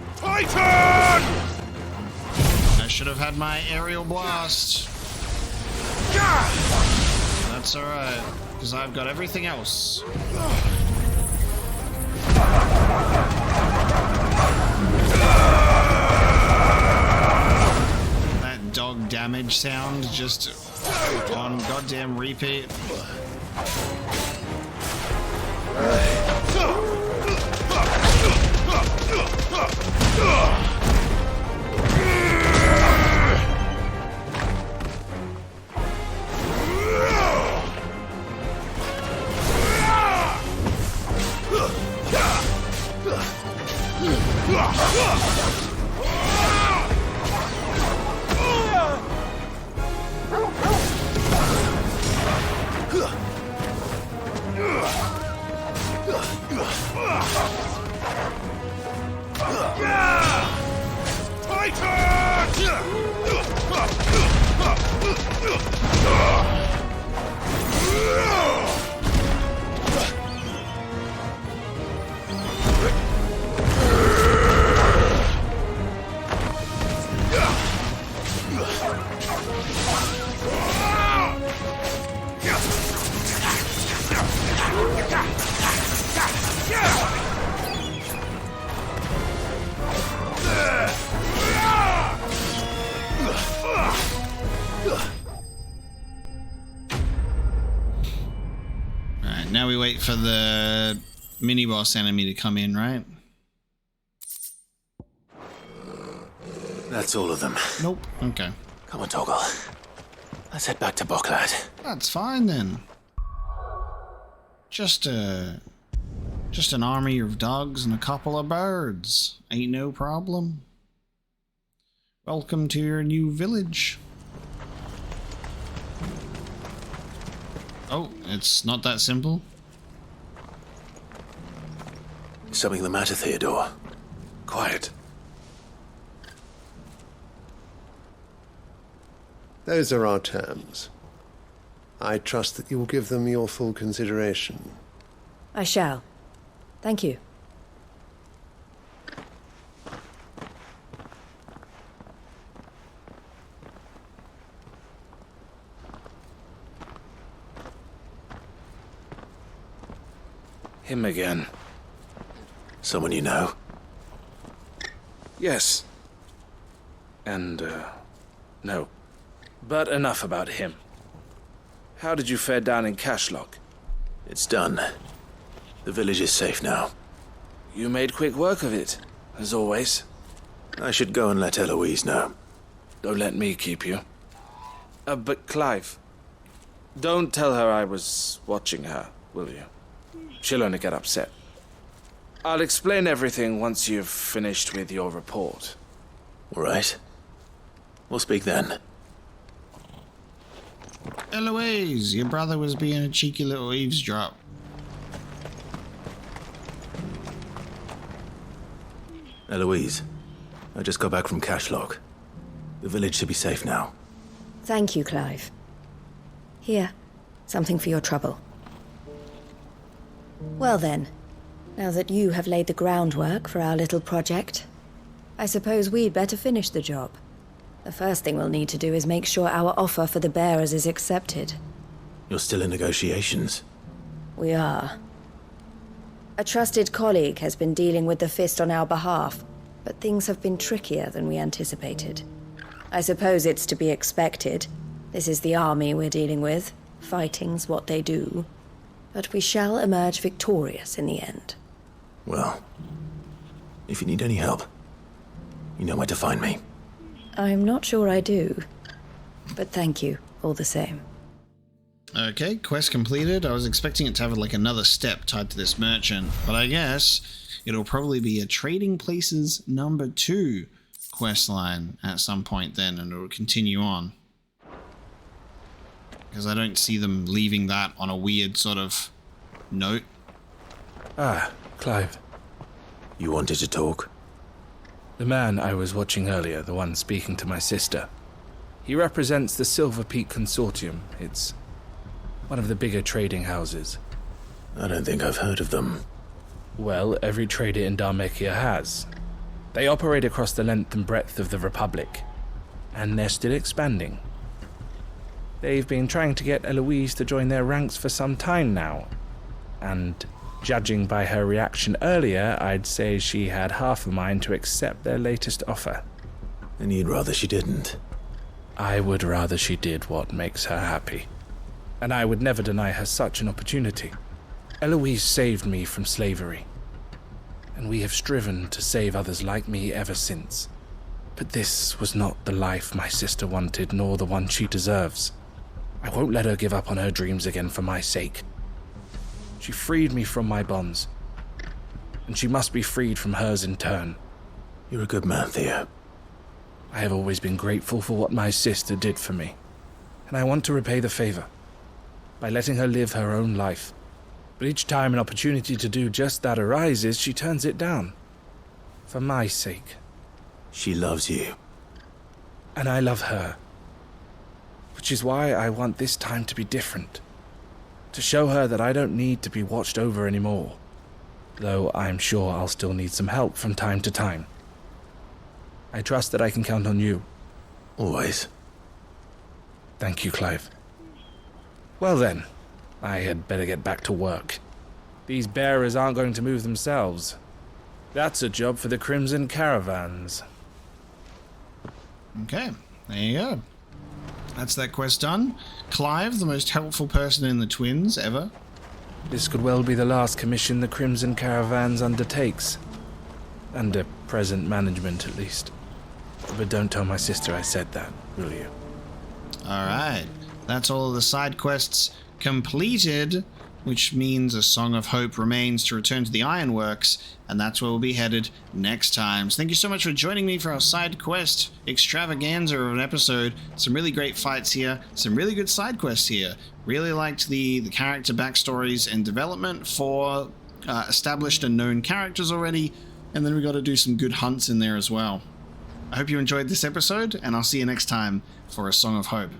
I should have had my aerial blast. That's alright, because I've got everything else. That dog damage sound just on goddamn repeat. Alright, now we wait for the mini-boss enemy to come in, right? That's all of them. Nope. Okay. Come on, Toggle. Let's head back to Boklad. That's fine then. Just an army of dogs and a couple of birds. Ain't no problem. Welcome to your new village. Oh, it's not that simple. Is something the matter, Theodore? Quiet. Those are our terms. I trust that you will give them your full consideration. I shall. Thank you. Him again. Someone you know? Yes. And, no. But enough about him. How did you fare down in Cashlock? It's done. The village is safe now. You made quick work of it, as always. I should go and let Eloise know. Don't let me keep you. But Clive, don't tell her I was watching her, will you? She'll only get upset. I'll explain everything once you've finished with your report. All right. We'll speak then. Eloise, your brother was being a cheeky little eavesdrop. Eloise, I just got back from Cashlock. The village should be safe now. Thank you, Clive. Here, something for your trouble. Well then, now that you have laid the groundwork for our little project, I suppose we'd better finish the job. The first thing we'll need to do is make sure our offer for the bearers is accepted. You're still in negotiations? We are. A trusted colleague has been dealing with the Fist on our behalf, but things have been trickier than we anticipated. I suppose it's to be expected. This is the army we're dealing with. Fighting's what they do. But we shall emerge victorious in the end. Well, if you need any help, you know where to find me. I'm not sure I do. But thank you, all the same. Okay, quest completed. I was expecting it to have like another step tied to this merchant, but I guess it'll probably be a Trading Places #2 quest line at some point then, and it'll continue on. Because I don't see them leaving that on a weird sort of note. Ah, Clive. You wanted to talk? The man I was watching earlier, the one speaking to my sister. He represents the Silver Peak Consortium. It's one of the bigger trading houses. I don't think I've heard of them. Well, every trader in Dharmekia has. They operate across the length and breadth of the Republic, and they're still expanding. They've been trying to get Eloise to join their ranks for some time now, And judging by her reaction earlier, I'd say she had half a mind to accept their latest offer. And you'd rather she didn't? I would rather she did what makes her happy. And I would never deny her such an opportunity. Eloise saved me from slavery. And we have striven to save others like me ever since. But this was not the life my sister wanted, nor the one she deserves. I won't let her give up on her dreams again for my sake. She freed me from my bonds, and she must be freed from hers in turn. You're a good man, Taya. I have always been grateful for what my sister did for me, and I want to repay the favor by letting her live her own life. But each time an opportunity to do just that arises, she turns it down. For my sake. She loves you. And I love her. Which is why I want this time to be different. To show her that I don't need to be watched over anymore. Though I'm sure I'll still need some help from time to time. I trust that I can count on you. Always. Thank you, Clive. Well then, I had better get back to work. These bearers aren't going to move themselves. That's a job for the Crimson Caravans. Okay, there you go. That's that quest done. Clive, the most helpful person in the Twins ever. This could well be the last commission the Crimson Caravans undertakes. Under present management, at least. But don't tell my sister I said that, will you? Alright, that's all of the side quests completed, which means a Song of Hope remains to return to the Ironworks, and that's where we'll be headed next time. So thank you so much for joining me for our side quest extravaganza of an episode. Some really great fights here, some really good side quests here. Really liked the character backstories and development for established and known characters already, and then we got to do some good hunts in there as well. I hope you enjoyed this episode, and I'll see you next time for A Song of Hope.